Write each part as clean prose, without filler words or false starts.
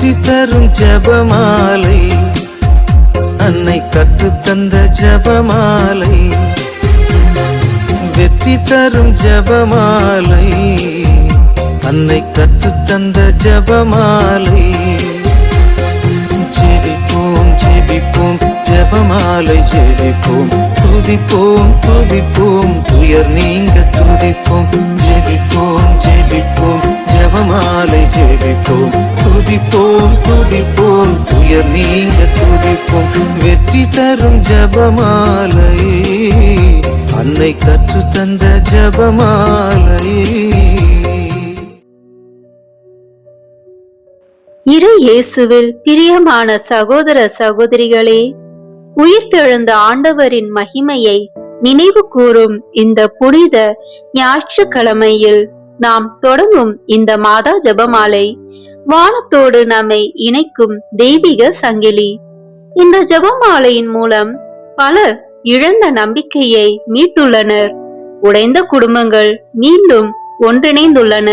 வெற்றி தரும் ஜெபமாலை, அன்னை கற்றுத்தந்த ஜெபமாலை. வெற்றி தரும் ஜெபமாலை, அன்னை கற்றுத்தந்த ஜெபமாலை. ஜெபிப்போம் ஜெபிப்போம் ஜெபமாலை ஜெபிப்போம், துதிப்போம் துதிப்போம் துயர் நீங்க துதிப்போம். ஜெபிப்போம் ஜெபிப்போம் ஜெபமாலை ஜெபிப்போம், துதிப்போம் துதிப்போம் துயர் நீங்க துதிப்போம். வெற்றி தரும் ஜெபமாலை, அன்னை கற்றுத்தந்த ஜெபமாலை. இரு இயேசுவில் பிரியமான சகோதர சகோதரிகளே, உயிர்த்தெழுந்த ஆண்டவரின் மகிமையை நினைவு கூறும் இந்த புனித ஞாயிற்றுக்கிழமையில் நாம் தொடங்கும் இந்த மாதா ஜெபமாலை வானத்தோடு நம்மை இணைக்கும் தெய்வீக சங்கிலி. இந்த ஜெபமாலையின் மூலம் பலர் இழந்த நம்பிக்கையை மீட்டுள்ளனர். உடைந்த குடும்பங்கள் மீண்டும் ஒன்றிணைந்துள்ளன.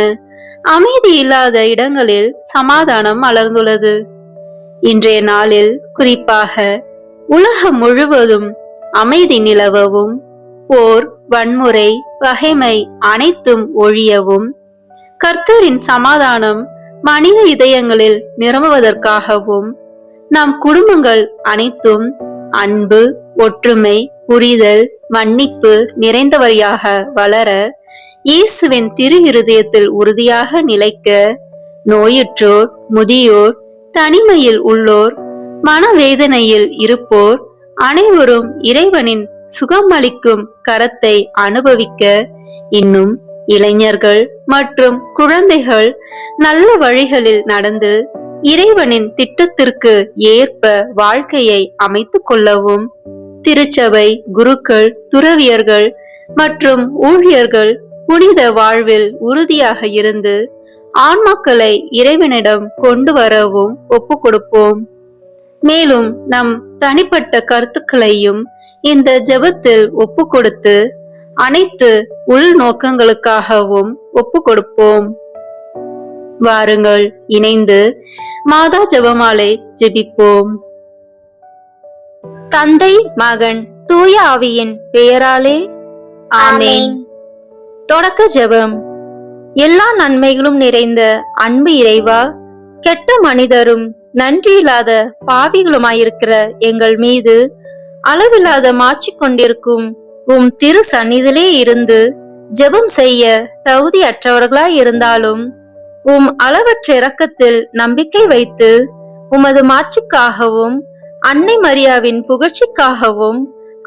அமைதி இல்லாத இடங்களில் சமாதானம் மலர்ந்துள்ளது. இன்றைய நாளில் குறிப்பாக உலகம் முழுவதும் அமைதி நிலவவும், போர், வன்முறை, பகைமை அனைத்தும் ஒழியவும், கர்த்தரின் சமாதானம் மனித இதயங்களில் நிரம்புவதற்காகவும், நம் குடும்பங்கள் அனைத்தும் அன்பு, ஒற்றுமை, புரிதல், மன்னிப்பு நிறைந்தவரையாக வளர, இயேசுவின் திரு இருதயத்தில் உறுதியாக நிலைக்க, நோயுற்றோர், முதியோர், தனிமையில் உள்ளோர், மனவேதனையில் இருப்போர் அனைவரும் இறைவனின் சுகமளிக்கும் கரத்தை அனுபவிக்க, இன்னும் இளைஞர்கள் மற்றும் குழந்தைகள் நல்ல வழிகளில் நடந்து இறைவனின் திட்டத்திற்கு ஏற்ப வாழ்க்கையை அமைத்துக் கொள்ளவும், திருச்சபை, குருக்கள், துறவியர்கள் மற்றும் ஊழியர்கள் புனித வாழ்வில் உறுதியாக இருந்து ஆன்மாக்களை இறைவனிடம் கொண்டு வரவும் ஒப்பு கொடுப்போம். மேலும் நம் தனிப்பட்ட கருத்துக்களையும் இந்த ஜெபத்தில் ஒப்பு கொடுத்து அனைத்து உள் நோக்கங்களுக்காகவும் ஒப்பு கொடுப்போம். வாருங்கள், இணைந்து மாதா ஜெபமாலை ஜெபிப்போம். தந்தை, மகன், தூய ஆவியின் பெயராலே ஆமென். தொடக்க ஜெபம். எல்லா நன்மைகளும் நிறைந்த அன்பு இறைவா, கெட்ட மனிதரும் நன்றியில்லாத பாவிகளுமாயிருக்கிற எங்கள் மீது அளவில்லாத மாற்றி கொண்டிருக்கும் உம் திரு சந்நிதியிலே இருந்து ஜெபம் செய்ய தகுதி அற்றவர்களாய் இருந்தாலும் உம் அளவற்ற இரக்கத்தில் நம்பிக்கை வைத்து உமது மாட்சிக்காகவும் அன்னை மரியாவின் புகழ்ச்சிக்காகவும்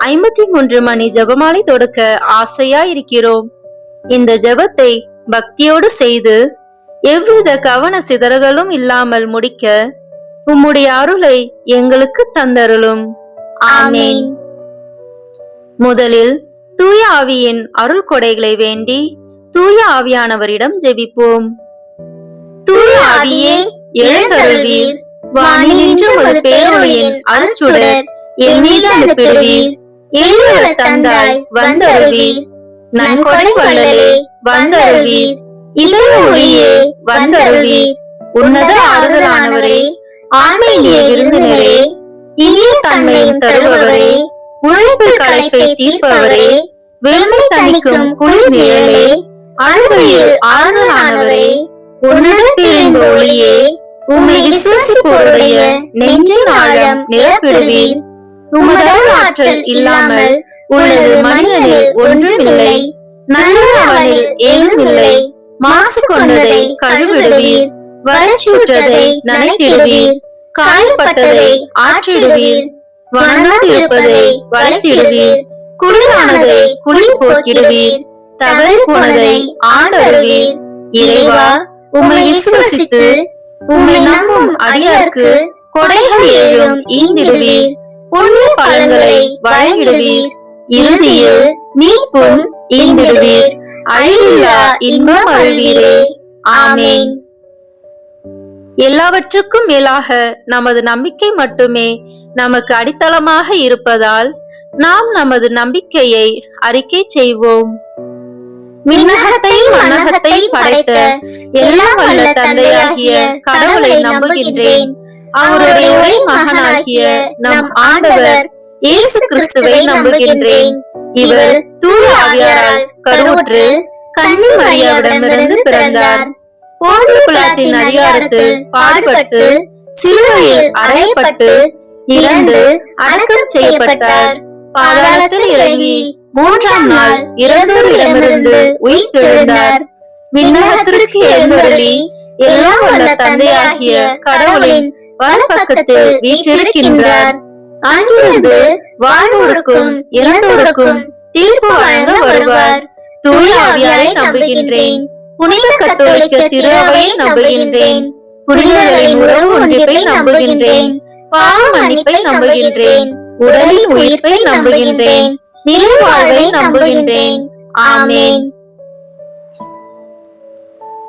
53 மணி ஜெபமாலை தொடுக்க ஆசையாயிருக்கிறோம். இந்த ஜெபத்தை பக்தியோடு செய்து எவ்வித கவன சிதறல்களும் இல்லாமல் முடிக்க உம்முடைய அருளை எங்களுக்கு தந்தருளும். ஆமென். முதலில் தூய ஆவியின் அருள் கொடைகளை வேண்டி தூய ஆவியானவரிடம் ஜெபிப்போம். தூய ஆவியே, எழுந்தருள்வீர். வானின்று ஒரு பேரொளியின் அருட்சுடர் என் மீது அனுப்பிடுவீர். எளியோர தந்தாய் வந்தருள்வீர். நன்கொடை வள்ளலே வந்தருள்வீர். இதய ஒளியே வந்தருள்வீர். உன்னத ஆறுதலானவரே, ஆன்மீக விருந்தினரே, இனிய தன்மையின் தருபவரே, உழைப்பு களைப்பை தீர்ப்பவரே, வெண்மை தணிக்கும் குளிர் நிழலே, அழுகையில் ஆறுதலானவரே, உன்னத பேரின்ப ஒளியே, உம்மை விசுவாசிப்போருடைய நெஞ்சின் ஆழம் நிரப்பிடுவீர். உமது ஆற்றல் இல்லாமல் உள்ளது மனிதனில் ஒன்றுமில்லை. நல்லவனில் ஏதுமில்லை. மாசு கொண்டதை கழுவிடுவீர். வறட்சியுற்றதை நனைத்திடுவீர். காயப்பட்டதை ஆற்றிடுவீர். வனங்கோடு இருப்பதை வளைத்திடுவீர். குளிரானதை குளிர் போக்கிடுவீர். தவறி போனதை ஆண்டருவீர். இறைவா, உம்மை விசுவசித்து உம்மை நம்பும் அடியார்க்கு கொடைகள் ஏழும் ஈந்திடுவீர். புண்ணிய பலன்களை வழங்கிடுவீர். இறுதியில் மீட்பும் ஈந்திடுவீர். அழிவில்லா இன்பம் அருள்வீரே. ஆமென். எல்லாவற்றுக்கும் மேலாக நமது நம்பிக்கை மட்டுமே நமக்கு விண்ணகத்தையும் மண்ணகத்தையும் படைத்த எல்லாம் வல்ல தந்தையாகிய கடவுளை நம்புகின்றேன். அவருடைய ஒரே மகனாகிய நம் ஆண்டவர் இயேசு கிறிஸ்துவை நம்புகின்றேன். இவர் தூய ஆவியாரால் கருவுற்று கன்னி மரியாவிடமிருந்து பிறந்தார். போந்திய பிலாத்தின் அதிகாரத்தில் பாடுபட்டு சிலுவையில் அறையப்பட்டு இறந்து அடக்கம் செய்யப்பட்டார். பாதாளத்தில் இறங்கி மூன்றாம் நாள் இறந்தோரிடமிருந்து உயிர் தெழுந்தார். விண்ணகத்திற்கு எழுந்தருளி எல்லாம் வல்ல தந்தையாகிய கடவுளின் வலப்பக்கத்தில் வீற்றிருக்கின்றார். அங்கிருந்து வாழ்வோருக்கும் இறந்தோருக்கும் தீர்ப்பு வழங்க வருவார். தூய ஆவியாரை நம்புகின்றேன். புனித கத்தோலிக்க திரு அவையை நம்புகின்றேன். புனிதர்களின் உறவு ஒன்றிப்பை நம்புகின்றேன். பாவ மன்னிப்பை நம்புகின்றேன். உடலின் உயிர்ப்பை நம்புகின்றேன். நிலை வாழ்வை நம்புகின்றேன். ஆமென்.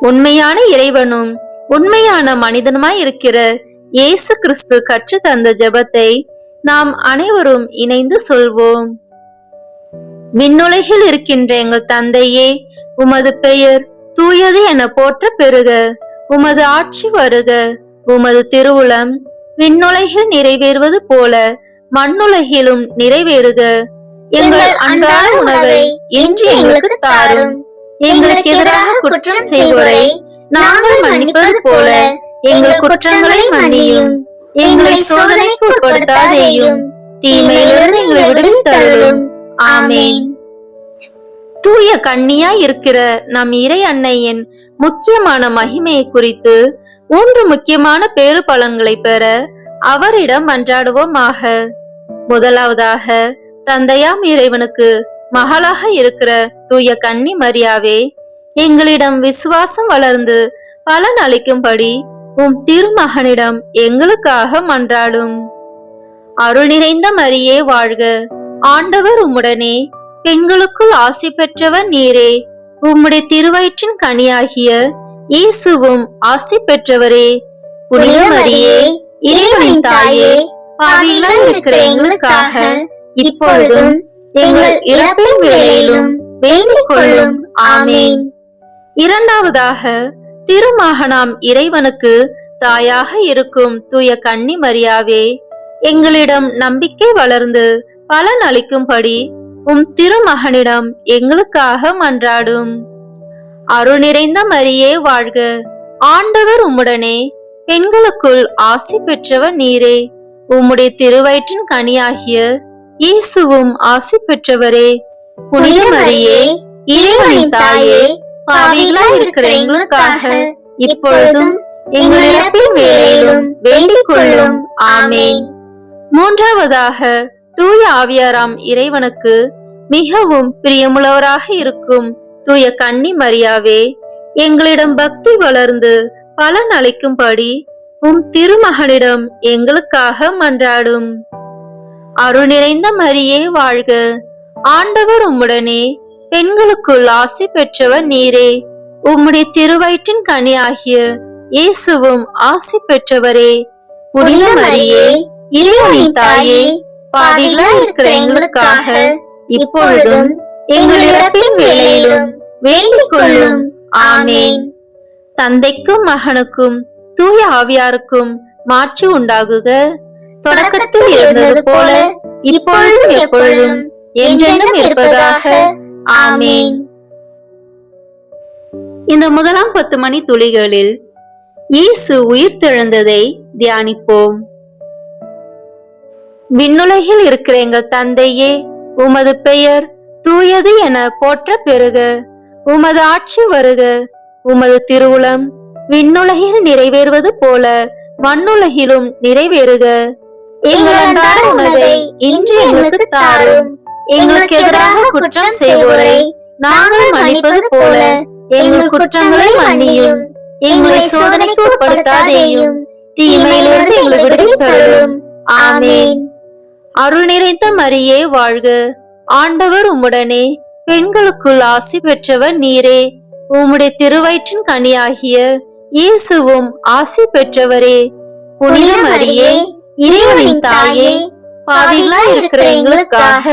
உண்மையான இறைவனும் உண்மையான மனிதனுமாய் இருக்கிற இயேசு கிறிஸ்து கற்று தந்த ஜெபத்தை நாம் அனைவரும் இணைந்து சொல்வோம். விண்ணுலகில் இருக்கின்ற எங்கள் தந்தையே, உமது பெயர் தூயது என போற்ற பெறுக. உமது ஆட்சி வருக. உமது திருவுளம் விண்ணுலகில் நிறைவேறுவது போல மண்ணுலகிலும் நிறைவேறுக. எங்கள் அன்றாட உணவை இன்று எங்களுக்கு தாரும். எங்களுக்கு எதிராக குற்றம் செய்வோரை நாங்கள் மன்னிப்பது போல எங்கள் குற்றங்களை மன்னியும். எங்களை சோதனைக்கு உட்படுத்தாதேயும், தீமையிலிருந்து எங்களை விடுவித்தருளும். ஆமென். தூய கன்னியாய் இருக்கிற நம் இறை அன்னையின் முக்கியமான மகிமையை குறித்து 3 முக்கியமான பேறு பலன்களை பெற அவரிடம் மன்றாடுவோமாக. முதலாவதாக, தந்தையாம் இறைவனுக்கு மகளாக இருக்கிற தூய கன்னி மரியாவே, எங்களிடம் விசுவாசம் வளர்ந்து பலன் அளிக்கும்படி உம் திருமகனிடம் எங்களுக்காக மன்றாடும். அருள் நிறைந்த மரியே வாழ்க. ஆண்டவர் உம்முடனே, பெண்களுக்குள் ஆசி பெற்றவர் நீரே. உம்முடைய திருவயிற்றின் கனியாகிய இயேசுவும் ஆசி பெற்றவரே. புனித மரியே, இறைவனின் தாயே, பாவிகளாய் இருக்கிற எங்களுக்காக இப்பொழுதும் எங்கள் இறப்பின் வேளையிலும் வேண்டிக் கொள்ளும். ஆமென். இரண்டாவதாக, திருமகனாம் இறைவனுக்கு தாயாக இருக்கும் தூய கன்னி மரியாவே, எங்களிடம் நம்பிக்கை வளர்ந்து பலன் அளிக்கும்படி உம் திருமகனிடம் எங்களுக்காக மன்றாடும். அருள் நிறைந்த மரியே வாழ்க. ஆண்டவர் உம்முடனே, பெண்களுக்குள் ஆசி பெற்றவர் நீரே. உம்முடைய திருவயிற்றின் கனியாகிய இயேசுவும் ஆசி பெற்றவரே. புனித மரியே, இறைவனின் தாயே, பாவிகளாய் இருக்கிற எங்களுக்காக இப்பொழுதும் எங்கள் இறப்பின் வேளையிலும் வேண்டிக் கொள்ளும். ஆமென். மூன்றாவதாக, தூய ஆவியாராம் இறைவனுக்கு மிகவும் பிரியமுள்ளவராக இருக்கும் தூய கன்னி மரியாவே, எங்களிடம் பக்தி வளர்ந்து பலன் அளிக்கும்படி உம் திருமகனிடம் எங்களுக்காக மன்றாடும். அருள் நிறைந்த மரியே வாழ்க. ஆண்டவர் உம்முடனே, பெண்களுக்குள் ஆசி பெற்றவர் நீரே. உம்முடைய திருவயிற்றின் கனியாகிய இயேசுவும் ஆசி பெற்றவரே. புனித மரியே, இறைவனின் தாயே, பாவிகளாய் இருக்கிற எங்களுக்காக இப்பொழுதும் எங்கள் இறப்பின் வேளையிலும் வேண்டிக் கொள்ளும். ஆமென். தந்தைக்கும் மகனுக்கும் தூய ஆவியாருக்கும் மாட்சி உண்டாகுக. தொடக்கத்தில் இருந்தது போல இப்பொழுதும் எப்பொழுதும் என்றென்றும் இருப்பதாக. ஆமென். இந்த முதலாம் 10 மணி துளிகளில் இயேசு உயிர்த்தெழுந்ததை தியானிப்போம். விண்ணுலகில் இருக்கிற எங்கள் தந்தையே, உமது பெயர் தூயது என போற்ற பெறுக. உமது ஆட்சி வருக. உமது திருவுளம் விண்ணுலகில் நிறைவேறுவது போல மண்ணுலகிலும் நிறைவேறுக. எங்கள் அன்றாட உணவை இன்று எங்களுக்கு தாரும். எங்களுக்கு எதிராக குற்றம் செய்வோரை நாங்கள் மன்னிப்பது போல எங்கள் குற்றங்களை மன்னியும். எங்களை சோதனைக்கு உட்படுத்தாதேயும், தீமையிலிருந்து எங்களை விடுவித்தருளும். ஆமென். அருள் நிறைந்த மரியே வாழ்க. ஆண்டவர் உம்முடனே, பெண்களுக்குள் ஆசி பெற்றவர் நீரே. உம்முடைய திருவயிற்றின் கனியாகிய இயேசுவும் ஆசி பெற்றவரே. புனித மரியே, இறைவனின் தாயே, பாவிகளாய் இருக்கிற எங்களுக்காக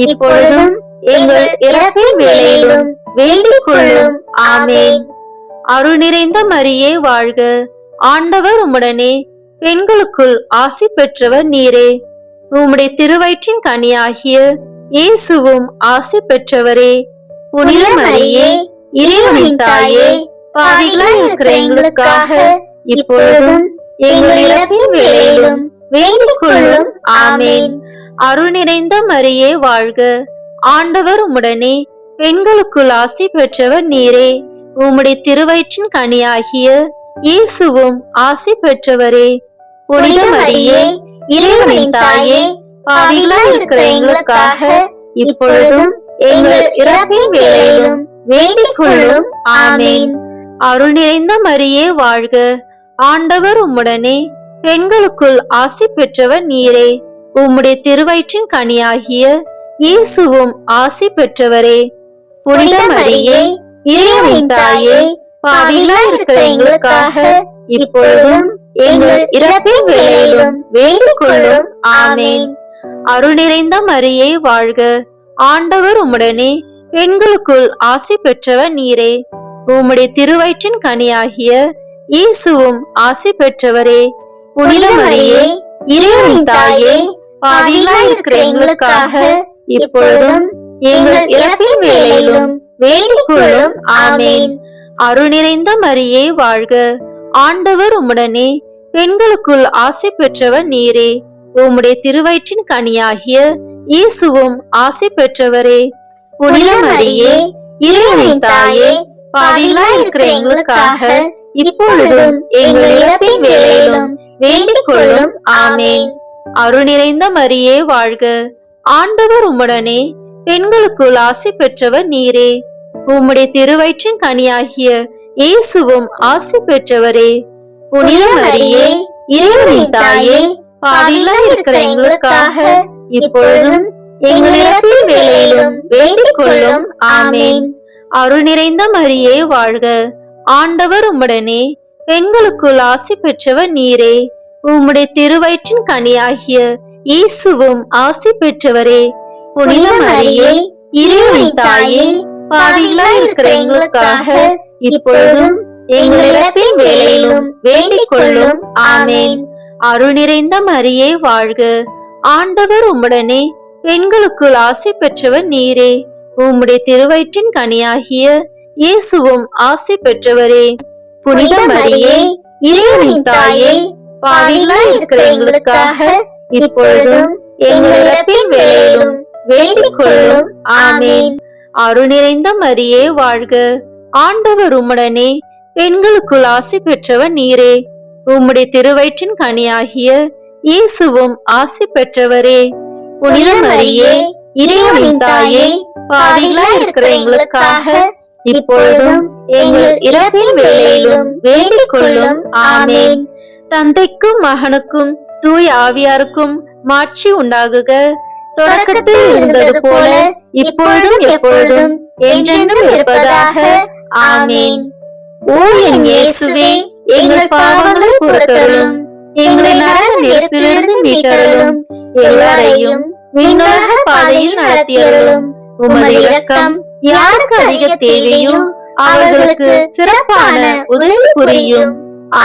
இப்பொழுதும் எங்கள் இறப்பின் வேளையிலும் வேண்டிக் கொள்ளும். ஆமென். அருள் நிறைந்த மரியே வாழ்க, ஆண்டவர் உம்முடனே, பெண்களுக்குள் ஆசி பெற்றவர் நீரே. உம்முடைய திருவயிற்றின் கனியாகிய இயேசுவும் ஆசி பெற்றவரே. புனித மரியே, இறைவனின் தாயே, பாவிகளாய் இருக்கிற எங்களுக்காக இப்பொழுதும் எங்கள் இறப்பின் வேளையிலும் வேண்டிக் கொள்ளும். ஆமென். அருள் நிறைந்த மரியே வாழ்க, ஆண்டவர் உம்முடனே, பெண்களுக்குள் ஆசி பெற்றவர் நீரே. உம்முடைய திருவயிற்றின் கனியாகிய இயேசுவும் ஆசி பெற்றவரே. புனித மரியே, இறைவனின் தாயே, பாவிகளாய் இருக்கிற எங்களுக்காக இப்பொழுதும் எங்கள் இறப்பின் வேளையிலும் வேண்டிக் கொள்ளும். ஆமென். அருள் நிறைந்த மரியே வாழ்க, ஆண்டவர் உம்முடனே, பெண்களுக்குள் ஆசி பெற்றவர் நீரே. உம்முடைய திருவயிற்றின் கனியாகிய இயேசுவும் ஆசி பெற்றவரே. புனித மரியே, இறைவனின் தாயே, பாவிகளாய் இருக்கிற எங்களுக்காக இப்பொழுதும் எங்கள் இறப்பின் வேளையிலும் வேண்டிக் கொள்ளும். ஆமென். அருள் நிறைந்த மரியே வாழ்க, ஆண்டவர் உம்முடனே, பெண்களுக்குள் ஆசி பெற்றவர் நீரே. உம்முடைய திருவயிற்றின் கனியாகிய இயேசுவும் ஆசி பெற்றவரே. புனித மரியே, இறைவனின் தாயே, பாவிகளாய் இருக்கிற எங்களுக்காக இப்பொழுதும் எங்கள் இறப்பின் வேளையிலும் வேண்டிக் கொள்ளும். ஆமென். அருள் நிறைந்த மரியே வாழ்க, ஆண்டவர் உம்முடனே, பெண்களுக்குள் ஆசி பெற்றவர் நீரே. உம்முடைய திருவயிற்றின் கனியாகிய இயேசுவும் ஆசி பெற்றவரே. புனித மரியே, இறைவனின் தாயே, பாவிகளாய் இருக்கிற எங்களுக்காக இப்பொழுதும் எங்கள் இறப்பின் வேளையிலும் வேண்டிக் கொள்ளும். ஆமென். அருள் நிறைந்த மரியே வாழ்க, ஆண்டவர் உம்முடனே, பெண்களுக்குள் ஆசி பெற்றவர் நீரே. உம்முடைய திருவயிற்றின் கனியாகிய இயேசுவும் ஆசி பெற்றவரே. புனித மரியே, இறைவனின் தாயே, பாவிகளாய் இருக்கிற எங்களுக்காக இப்பொழுதும் எங்கள் இறப்பின் வேளையிலும் வேண்டிக் கொள்ளும். ஆமென். அருள் நிறைந்த மரியே வாழ்க, ஆண்டவர் உம்முடனே, பெண்களுக்குள் ஆசி பெற்றவர் நீரே. உம்முடைய திருவயிற்றின் கனியாகிய இயேசுவும் ஆசி பெற்றவரே. புனித மரியே, இறைவனின் தாயே, பாவிகளாய் இருக்கிற எங்களுக்காக இப்பொழுதும் எங்கள் இறப்பின் வேளையிலும் வேண்டிக் கொள்ளும். ஆமென். அருள் நிறைந்த மரியே வாழ்க, ஆண்டவர் உம்முடனே, பெண்களுக்குள் ஆசி பெற்றவர் நீரே. உம்முடைய திருவயிற்றின் கனியாகிய இயேசுவும் ஆசி பெற்றவரே. புனித மரியே, இறைவனின் தாயே, பாவிகளாய் இருக்கிற எங்களுக்காக இப்பொழுதும் எங்கள் இறப்பின் வேளையிலும் வேண்டிக் கொள்ளும். ஆமென். அருள் நிறைந்த மரியே வாழ்க, ஆண்டவர் உம்முடனே, பெண்களுக்குள் ஆசி பெற்றவர் நீரே. உம்முடைய திருவயிற்றின் கனியாகிய இயேசுவும் ஆசி பெற்றவரே. புனித மரியே, இறைவனின் தாயே, பாவிகளாய் இருக்கிற எங்களுக்காக இப்பொழுதும் எங்கள் இறப்பின் வேளையிலும் வேண்டிக் கொள்ளும். ஆமென். தந்தைக்கும் மகனுக்கும் தூய ஆவியாருக்கும் மாட்சி உண்டாகுக. தொடக்கத்தில் இருந்தது போல இப்பொழுதும் எப்பொழுதும் என்றென்றும் இருப்பதாக. ஆமென். ஓ என் இயேசுவே, எங்கள் பாவங்களை பொறுத்தருளும், எங்களை நரக நெருப்பிலிருந்து மீட்டருளும், எல்லாரையும் விண்ணுலக பாதையில் நடத்தியருளும். உமது இரக்கம் யாருக்கு அதிக தேவையோ அவர்களுக்கு சிறப்பான உதவி புரியும்.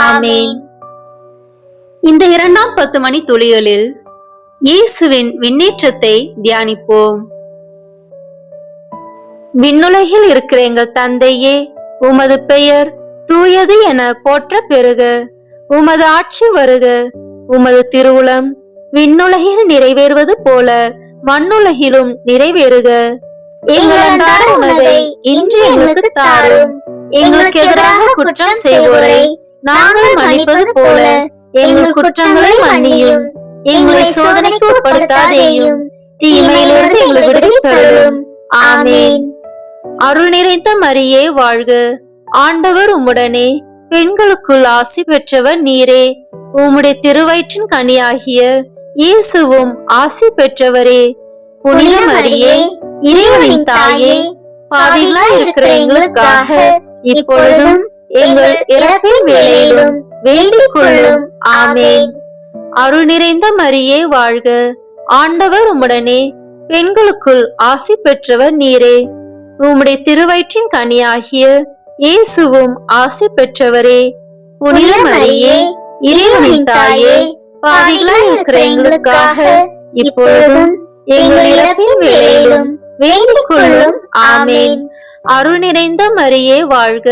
ஆமென். இந்த 2ஆம் 10 மணி துளிகளில் இயேசுவின் விண்ணேற்றத்தை தியானிப்போம். விண்ணுலகில் இருக்கிற எங்கள் தந்தையே, உமது பெயர் தூயது என போற்ற பெறுக. உமது ஆட்சி வருக. உமது திருவுளம் விண்ணுலகில் நிறைவேறுவது போல மண்ணுலகிலும் நிறைவேறுக. எங்கள் அன்றாட உணவை இன்று எங்களுக்கு தாரும். எங்களுக்கு எதிராக குற்றம் செய்வோரை நாங்கள் மன்னிப்பது போல எங்கள் குற்றங்களை மன்னியும். எங்களை சோதனைக்கு உட்படுத்தாதேயும், தீமையிலிருந்து எங்களை விடுவித்தருளும். ஆமென். அருள் நிறைந்த மரியே வாழ்க, ஆண்டவர் உம்முடனே, பெண்களுக்குள் ஆசி பெற்றவர் நீரே. உம்முடைய திருவயிற்றின் கனியாகிய இயேசுவும் ஆசி பெற்றவரே. புனித மரியே, இறைவனின் தாயே, பாவிகளாய் இருக்கிற எங்களுக்காக இப்பொழுதும் எங்கள் இறப்பின் வேளையிலும் வேண்டிக் கொள்ளும். ஆமென். அருள் நிறைந்த மரியே வாழ்க, ஆண்டவர் உம்முடனே, பெண்களுக்குள் ஆசி பெற்றவர் நீரே. உம்முடைய திருவயிற்றின் கனியாகிய இயேசுவும் ஆசி பெற்றவரே. புனித மரியே, இறைவனின் தாயே, பாவிகளாய் இருக்கிற எங்களுக்காக இப்பொழுதும் எங்கள் இறப்பின் வேளையிலும் வேண்டிக் கொள்ளும். ஆமேன். அருள் நிறைந்த மரியே வாழ்க,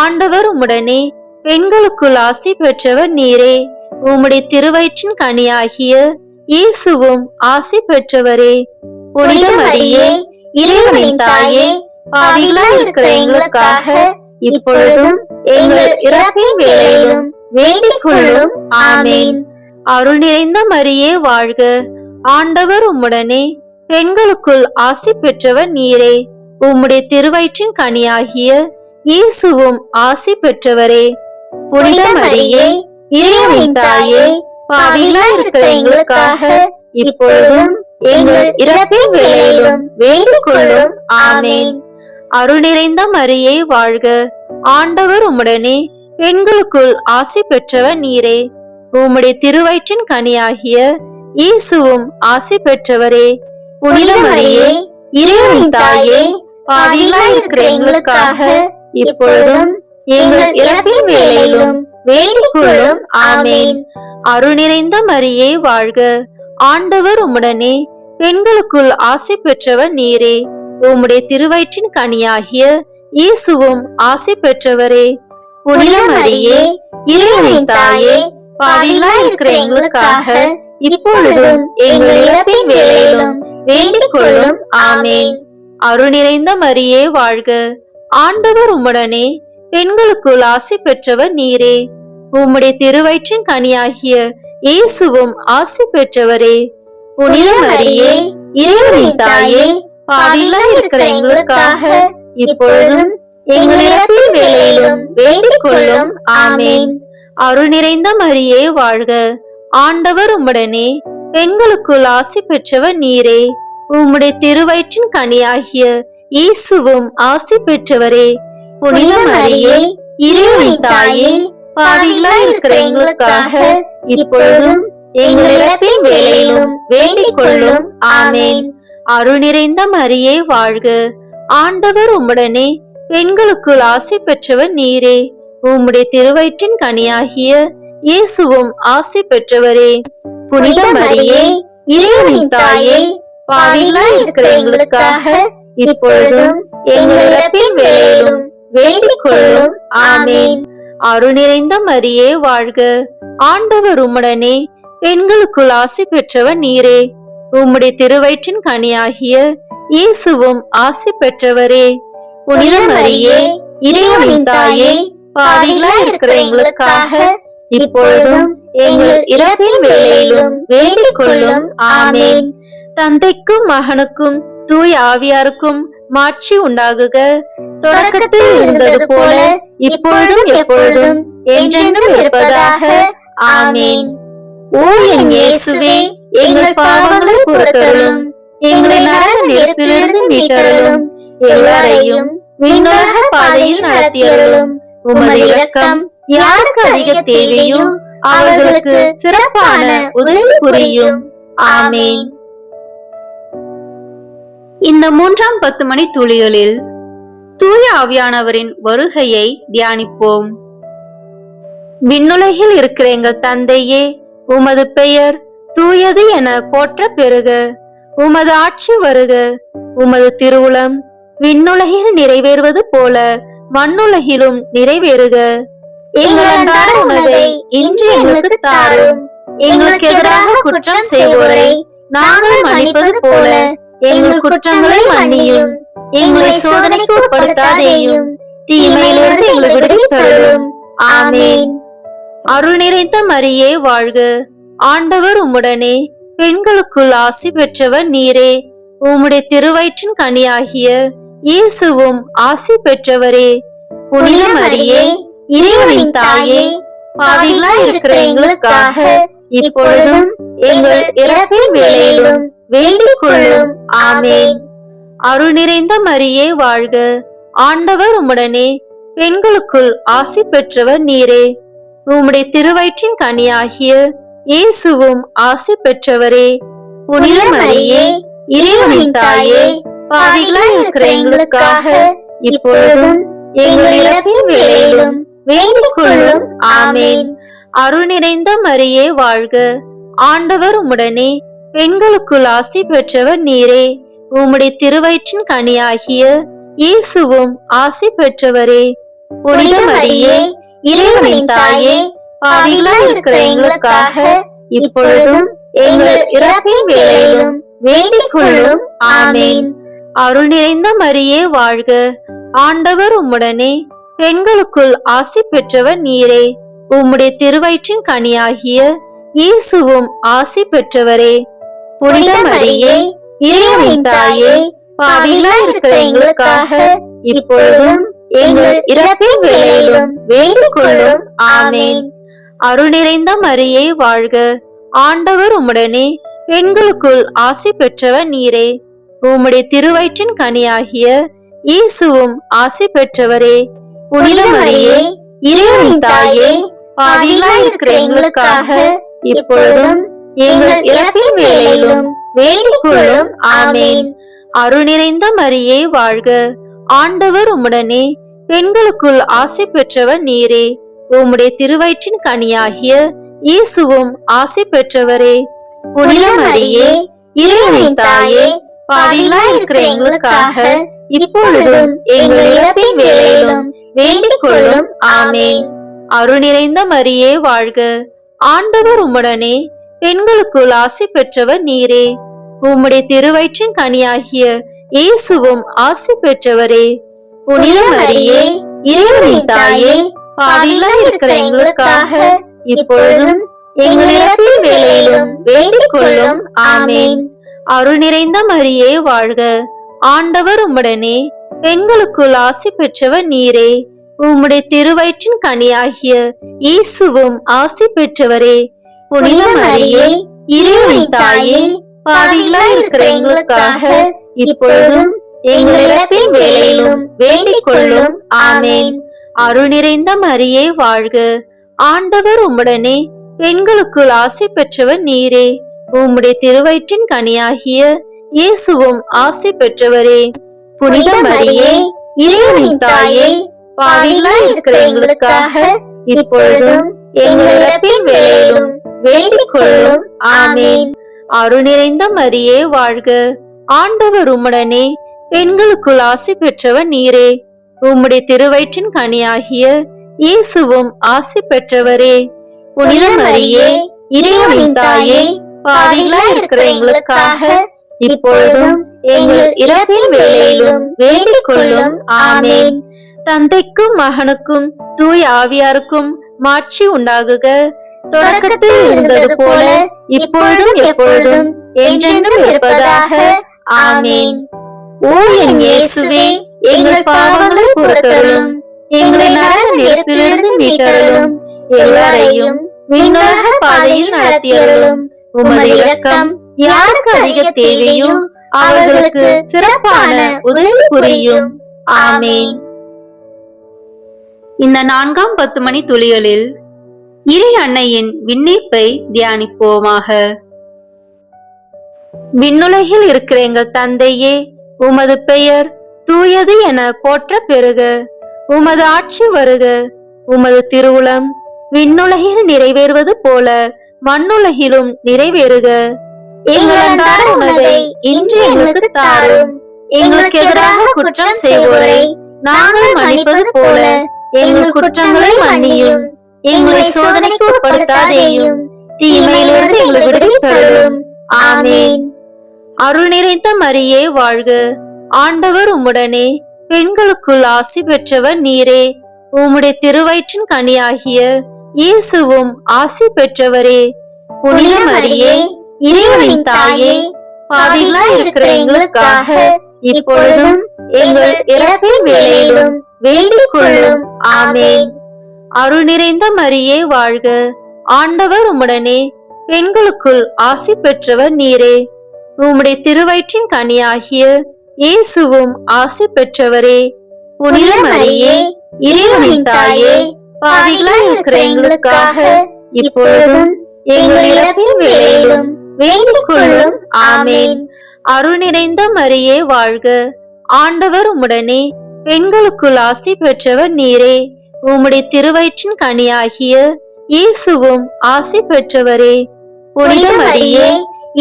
ஆண்டவர் உம்முடனே, பெண்களுக்குள் ஆசி பெற்றவர் நீரே. உம்முடைய திருவயிற்றின் கனியாகிய இயேசுவும் ஆசி பெற்றவரே. புனித மரியே, இறைவனின் தாயே, பாவிகளாய் இருக்கிற எங்களுக்காக இப்பொழுதும் எங்கள் இறப்பின் வேளையிலும் வேண்டிக் கொள்ளும். ஆமேன். அருள் நிறைந்த மரியே வாழ்க, ஆண்டவர் உம்முடனே, பெண்களுக்குள் ஆசி பெற்றவர் நீரே. உம்முடைய திருவயிற்றின் கனியாகிய இயேசுவும் ஆசி பெற்றவரே. புனித மரியே, இறைவனின் தாயே, பாவிகளாய் இருக்கிற எங்களுக்காக இப்பொழுதும் எங்கள் இறப்பின் வேளையிலும் வேண்டிக் கொள்ளும். ஆமேன். அருள் நிறைந்த மரியே வாழ்க, ஆண்டவர் உம்முடனே, பெண்களுக்குள் ஆசி பெற்றவர் நீரே. உம்முடைய திருவயிற்றின் கனியாகிய இயேசுவும் ஆசி பெற்றவரே. புனித மரியே, இறைவனின் தாயே, பாவிகளாய் இருக்கிற எங்களுக்காக இப்பொழுதும் எங்கள் இறப்பின் வேளையிலும் வேண்டிக் கொள்ளும். ஆமேன். அருள் நிறைந்த மரியே வாழ்க, ஆண்டவர் உம்முடனே, பெண்களுக்குள் ஆசி பெற்றவர் நீரே. உம்முடைய திருவயிற்றின் கனியாகிய இயேசுவும் ஆசி பெற்றவரே. புனித மரியே, இறைவனின் தாயே, பாவிகளாய் இருக்கிற எங்களுக்காக இப்பொழுதும் எங்கள் இறப்பின் வேளையிலும் வேண்டிக் கொள்ளும். ஆமேன். அருள் நிறைந்த மரியே வாழ்க, ஆண்டவர் உம்முடனே, பெண்களுக்குள் ஆசி பெற்றவர் நீரே. உம்முடைய திருவயிற்றின் கனியாகிய இயேசுவும் ஆசி பெற்றவரே. புனித மரியே, இறைவனின் தாயே, பாவிகளாய் இருக்கிற எங்களுக்காக இப்பொழுதும் எங்கள் இறப்பின் வேளையிலும் வேண்டிக் கொள்ளும். ஆமேன். அருள் நிறைந்த மரியே வாழ்க, ஆண்டவர் உம்முடனே, பெண்களுக்குள் ஆசி பெற்றவர் நீரே. உம்முடைய திருவயிற்றின் கனியாகிய இயேசுவும் ஆசி பெற்றவரே. புனித மரியே, இறைவனின் தாயே, பாவிகளாய் இருக்கிற எங்களுக்காக இப்பொழுதும் எங்கள் இறப்பின் வேளையிலும் வேண்டிக் கொள்ளும். ஆமேன். அருள் நிறைந்த மரியே வாழ்க, ஆண்டவர் உம்முடனே, பெண்களுக்குள் ஆசி பெற்றவர் நீரே. உம்முடைய திருவயிற்றின் கனியாகிய இயேசுவும் ஆசி பெற்றவரே. புனித மரியே, இறைவனின் தாயே, பாவிகளாய் இருக்கிற எங்களுக்காக இப்பொழுதும் எங்கள் இறப்பின் வேளையிலும் வேண்டிக் கொள்ளும். ஆமேன். அருள் நிறைந்த மரியே வாழ்க, ஆண்டவர் உம்முடனே, பெண்களுக்குள் ஆசி பெற்றவர் நீரே. உம்முடைய திருவயிற்றின் கனியாகிய இயேசுவும் ஆசி பெற்றவரே. புனித மரியே, இறைவனின் தாயே, பாவிகளாய் இருக்கிற எங்களுக்காக இப்பொழுதும் எங்கள் இறப்பின் வேளையிலும் வேண்டிக் கொள்ளும். ஆமேன். தந்தைக்கும் மகனுக்கும் தூய ஆவியாருக்கும் மாட்சி உண்டாகுக. தொடக்கத்தில் இருந்தது போல இப்பொழுதும் எப்பொழுதும் என்றென்றும் இருப்பதாக. ஆமேன். ஓ என் இயேசுவே, எங்கள் பாவங்களை பொறுத்தருளும், எங்களை நரக நெருப்பிலிருந்து மீட்டருளும், எல்லாரையும் விண்ணுலக பாதையில் நடத்தியருளும். உமது இரக்கம் யாருக்கு அதிக தேவையோ அவர்களுக்கு சிறப்பான உதவி புரியும். ஆமேன். இந்த 3ஆம் 10 மணி துளிகளில் தூய ஆவியானவரின் வருகையை தியானிப்போம். விண்ணுலகில் இருக்கிற எங்கள் தந்தையே, உமது பெயர் தூயது என போற்ற பெறுக. உமது ஆட்சி வருக. உமது திருவுளம் விண்ணுலகில் நிறைவேறுவது போல மண்ணுலகிலும் நிறைவேறுக. எங்கள் அன்றாட உணவை இன்று எங்களுக்கு தாரும். எங்களுக்கு எதிராக குற்றம் செய்வோரை நாங்கள் மன்னிப்பது போல எங்கள் குற்றங்களை மன்னியும். எங்களை சோதனைக்கு உட்படுத்தாதேயும், தீமையிலிருந்து எங்களை விடுவித்தருளும். ஆமேன். அருள் நிறைந்த மரியே வாழ்க, ஆண்டவர் உம்முடனே, பெண்களுக்குள் ஆசி பெற்றவர் நீரே. உம்முடைய திருவயிற்றின் கனியாகிய இயேசுவும் ஆசி பெற்றவரே. புனித மரியே, இறைவனின் தாயே, பாவிகளாய் இருக்கிற எங்களுக்காக இப்பொழுதும் எங்கள் இறப்பின் வேளையிலும் வேண்டிக் கொள்ளும். ஆமேன். அருள் நிறைந்த மரியே வாழ்க, ஆண்டவர் உம்முடனே, பெண்களுக்குள் ஆசி பெற்றவர் நீரே. உம்முடைய திருவயிற்றின் கனியாகிய இயேசுவும் ஆசி பெற்றவரே. புனித மரியே, இறைவனின் தாயே, பாவிகளாய் இருக்கிற எங்களுக்காக இப்பொழுதும் எங்கள் இறப்பின் வேளையிலும் வேண்டிக் கொள்ளும். ஆமேன். அருள் நிறைந்த மரியே வாழ்க, ஆண்டவர் உம்முடனே, பெண்களுக்குள் ஆசி பெற்றவர் நீரே. உம்முடைய திருவயிற்றின் கனியாகிய இயேசுவும் ஆசி பெற்றவரே. புனித மரியே, இறைவனின் தாயே, பாவிகளாய் இருக்கிற எங்களுக்காக இப்பொழுதும் எங்கள் இறப்பின் வேளையிலும் வேண்டிக் கொள்ளும். ஆமேன். அருள் நிறைந்த மரியே வாழ்க, ஆண்டவர் உம்முடனே, பெண்களுக்குள் ஆசி பெற்றவர் நீரே. உம்முடைய திருவயிற்றின் கனியாகிய இயேசுவும் ஆசி பெற்றவரே. புனித மரியே, இறைவனின் தாயே, பாவிகளாய் இருக்கிற எங்களுக்காக இப்பொழுதும் எங்கள் இறப்பின் வேளையிலும் வேண்டிக் கொள்ளும். ஆமேன். அருள் நிறைந்த மரியே வாழ்க, ஆண்டவர் உம்முடனே, பெண்களுக்குள் ஆசி பெற்றவர் நீரே. உம்முடைய திருவயிற்றின் கனியாகிய இயேசுவும் ஆசி பெற்றவரே. புனித மரியே, இறைவனின் தாயே, பாவிகளாய் இருக்கிற எங்களுக்காக இப்பொழுதும் எங்கள் இறப்பின் வேளையிலும் வேண்டிக் கொள்ளும். ஆமேன். அருள் நிறைந்த மரியே வாழ்க, ஆண்டவர் உம்முடனே, பெண்களுக்குள் ஆசி பெற்றவர் நீரே. உம்முடைய திருவயிற்றின் கனியாகிய இயேசுவும் ஆசி பெற்றவரே. புனித மரியே, இறைவனின் தாயே, பாவிகளாய் இருக்கிற எங்களுக்காக இப்பொழுதும் எங்கள் இறப்பின் வேளையிலும் வேண்டிக் கொள்ளும். ஆமேன். அருள் நிறைந்த மரியே வாழ்க, ஆண்டவர் உம்முடனே, பெண்களுக்குள் ஆசி பெற்றவர் நீரே. உம்முடைய திருவயிற்றின் கனியாகிய இயேசுவும் ஆசி பெற்றவரே. புனித மரியே, இறைவனின் தாயே, பாவிகளாய் இருக்கிற எங்களுக்காக இப்பொழுதும் எங்கள் இறப்பின் வேளையிலும் வேண்டிக் கொள்ளும். ஆமேன். அருள் நிறைந்த மரியே வாழ்க, ஆண்டவர் உம்முடனே, பெண்களுக்குள் ஆசி பெற்றவர் நீரே. உம்முடைய திருவயிற்றின் கனியாகிய இயேசுவும் ஆசி பெற்றவரே. புனித மரியே, இறைவனின் தாயே, பாவிகளாய் இருக்கிற எங்களுக்காக இப்பொழுதும் எங்கள் இறப்பின் வேளையிலும் வேண்டிக் கொள்ளும். ஆமேன். அருள் நிறைந்த மரியே வாழ்க, ஆண்டவர் உம்முடனே, பெண்களுக்குள் ஆசி பெற்றவர் நீரே. உம்முடைய திருவயிற்றின் கனியாகிய இயேசுவும் ஆசி பெற்றவரே. புனித மரியே, இறைவனின் தாயே, பாவிகளாய் இருக்கிற எங்களுக்காக இப்பொழுதும் எங்கள் இறப்பின் வேளையிலும் வேண்டிக் கொள்ளும். ஆமேன். அருள் நிறைந்த மரியே வாழ்க, ஆண்டவர் உம்முடனே, பெண்களுக்குள் ஆசி பெற்றவர் நீரே. உம்முடைய திருவயிற்றின் கனியாகிய இயேசுவும் ஆசி பெற்றவரே. புனித மரியே, இறைவனின் தாயே, பாவிகளாய் இருக்கிற எங்களுக்காக இப்பொழுதும் எங்கள் இறப்பின் வேளையிலும் வேண்டிக் கொள்ளும். ஆமேன். தந்தைக்கும் மகனுக்கும் தூய ஆவியாருக்கும் மாட்சி உண்டாகுக. தொடக்கத்தில் இருந்தது போல இப்பொழுதும் எப்பொழுதும் என்றென்றும் இருப்பதாக. ஆமேன். ஓ என் இயேசுவே, எங்கள் பாவங்களை பொறுத்தருளும், எங்களை நரக நெருப்பிலிருந்து மீட்டருளும், எல்லாரையும் விண்ணுலக பாதையில் நடத்தியருளும். உமது இரக்கம் யாருக்கு அதிக தேவையோ அவர்களுக்கு சிறப்பான உதவி புரியும். ஆமேன். இந்த 4ஆம் 10 மணி துளிகளில் இறை அன்னையின் விண்ணேற்பை தியானிப்போமாக. விண்ணுலகில் இருக்கிற எங்கள் தந்தையே, உமது பெயர் தூயது என போற்ற பெறுக. உமது ஆட்சி வருக. உமது திருவுளம் விண்ணுலகில் நிறைவேறுவது போல மண்ணுலகிலும் நிறைவேறுக. எங்கள் அன்றாட உணவை இன்று எங்களுக்கு தாரும். எங்களுக்கு எதிராக குற்றம் செய்வோரை நாங்கள் மன்னிப்பது போல எங்கள் குற்றங்களை மன்னியும். எங்களை சோதனைக்கு உட்படுத்தாதேயும், தீமையிலிருந்து எங்களை விடுவித்தருளும். ஆமேன். அருள் நிறைந்த மரியே வாழ்க, ஆண்டவர் உம்முடனே, பெண்களுக்குள் ஆசி பெற்றவர் நீரே. உம்முடைய திருவயிற்றின் கனியாகிய இயேசுவும் ஆசி பெற்றவரே. புனித மரியே, இறைவனின் தாயே, பாவிகளாய் இருக்கிற எங்களுக்காக இப்பொழுதும் எங்கள் இறப்பின் வேளையிலும் வேண்டிக் கொள்ளும். ஆமேன். அருள் நிறைந்த மரியே வாழ்க, ஆண்டவர் உம்முடனே, பெண்களுக்குள் ஆசி பெற்றவர் நீரே. உம்முடைய திருவயிற்றின் கனியாகிய இயேசுவும் ஆசி பெற்றவரே. புனித மரியே, இறைவனின் தாயே, பாவிகளாய் இருக்கிற எங்களுக்காக இப்பொழுதும் எங்கள் இறப்பின் வேளையிலும் வேண்டிக் கொள்ளும். ஆமேன். அருள் நிறைந்த மரியே வாழ்க, ஆண்டவர் உம்முடனே, பெண்களுக்குள் ஆசி பெற்றவர் நீரே. உம்முடைய திருவயிற்றின் கனியாகிய இயேசுவும் ஆசி பெற்றவரே. புனித மரியே,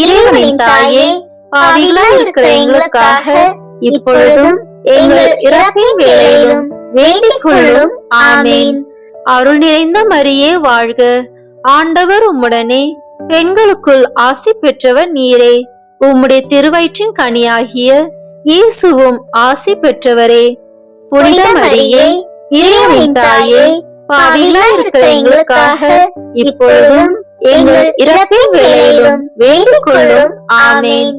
இறைவனின் தாயே, பாவிகளாய் இருக்கிற எங்களுக்காக இப்பொழுதும் எங்கள் இறப்பின் வேளையிலும் வேண்டிக் கொள்ளும். ஆமேன். அருள் நிறைந்த மரியே வாழ்க, ஆண்டவர் உம்முடனே, பெண்களுக்குள் ஆசி பெற்றவர் நீரே. உம்முடைய திருவயிற்றின் கனியாகிய இயேசுவும் ஆசி பெற்றவரே. புனித மரியே, இறைவனின் தாயே, பாவிகளாய் இருக்கிற எங்களுக்காக இப்பொழுதும் எங்கள் இறப்பின் வேளையிலும் வேண்டிக் கொள்ளும். ஆமேன்.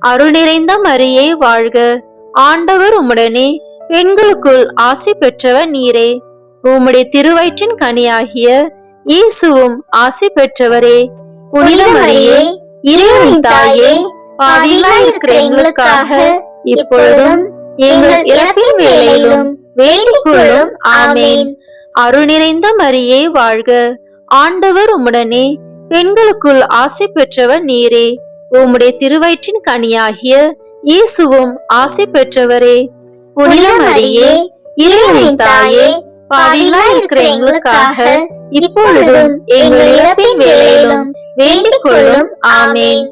அருள் நிறைந்த மரியே வாழ்க, ஆண்டவர் உம்முடனே, பெண்களுக்குள் ஆசி பெற்றவர் நீரே. உம்முடைய திருவயிற்றின் கனியாகிய இயேசுவும் ஆசி பெற்றவரே. புனித மரியே, இறைவனின் தாயே, பாவிகளாய் இருக்கிற எங்களுக்காக இப்பொழுதும் எங்கள் இறப்பின் வேளையிலும் வேண்டிக் கொள்ளும். ஆமேன். அருள் நிறைந்த மரியே வாழ்க, ஆண்டவர் உம்முடனே, பெண்களுக்குள் ஆசி பெற்றவர் நீரே. உம்முடைய திருவயிற்றின் கனியாகிய இயேசுவும் ஆசி பெற்றவரே. புனித மரியே, இறைவனின் தாயே, பாவிகளாய் இருக்கிற எங்களுக்காக இப்பொழுதும் எங்கள் இறப்பின் வேளையிலும் வேண்டிக் கொள்ளும். ஆமேன்.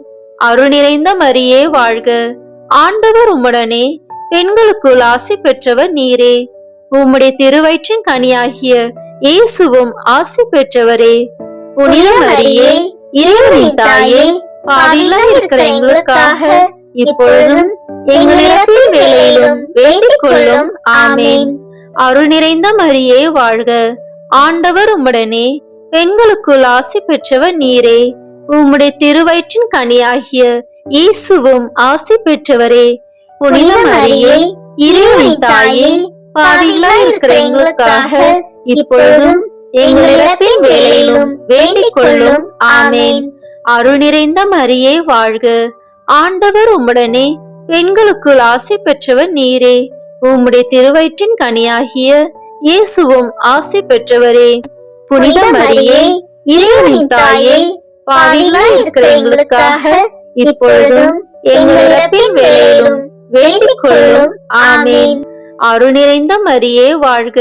அருள் நிறைந்த மரியே வாழ்க, ஆண்டவர் உம்முடனே, பெண்களுக்குள் ஆசி பெற்றவர் நீரே. உம்முடைய திருவயிற்றின் கனியாகிய இயேசுவும் ஆசி பெற்றவரே. புனித மரியே, இறைவனின் தாயே, பாவிகளாய் இருக்கிற எங்களுக்காக இப்பொழுதும் எங்கள் இறப்பின் வேளையிலும் வேண்டிக் கொள்ளும். ஆமேன். அருள் நிறைந்த மரியே வாழ்க, ஆண்டவர் உம்முடனே, பெண்களுக்குள் ஆசி பெற்றவர் நீரே. உம்முடைய திருவயிற்றின் கனியாகிய இயேசுவும் ஆசி பெற்றவரே. புனித மரியே, இறைவனின் தாயே, பாவிகளாய் இருக்கிற எங்களுக்காக இப்பொழுதும் எங்கள் இறப்பின் வேளையிலும் வேண்டிக் கொள்ளும். ஆமேன். அருள் நிறைந்த மரியே வாழ்க, ஆண்டவர் உம்முடனே, பெண்களுக்குள் ஆசி பெற்றவர் நீரே. உம்முடைய திருவயிற்றின் கனியாகிய இயேசுவும் ஆசி பெற்றவரே. புனித மரியே, இறைவனின் தாயே, பாவிகளாய் இருக்கிற எங்களுக்காக இப்பொழுதும் எங்கள் இறப்பின் வேளையிலும் வேண்டிக் கொள்ளும். ஆமேன். அருள் நிறைந்த மரியே வாழ்க,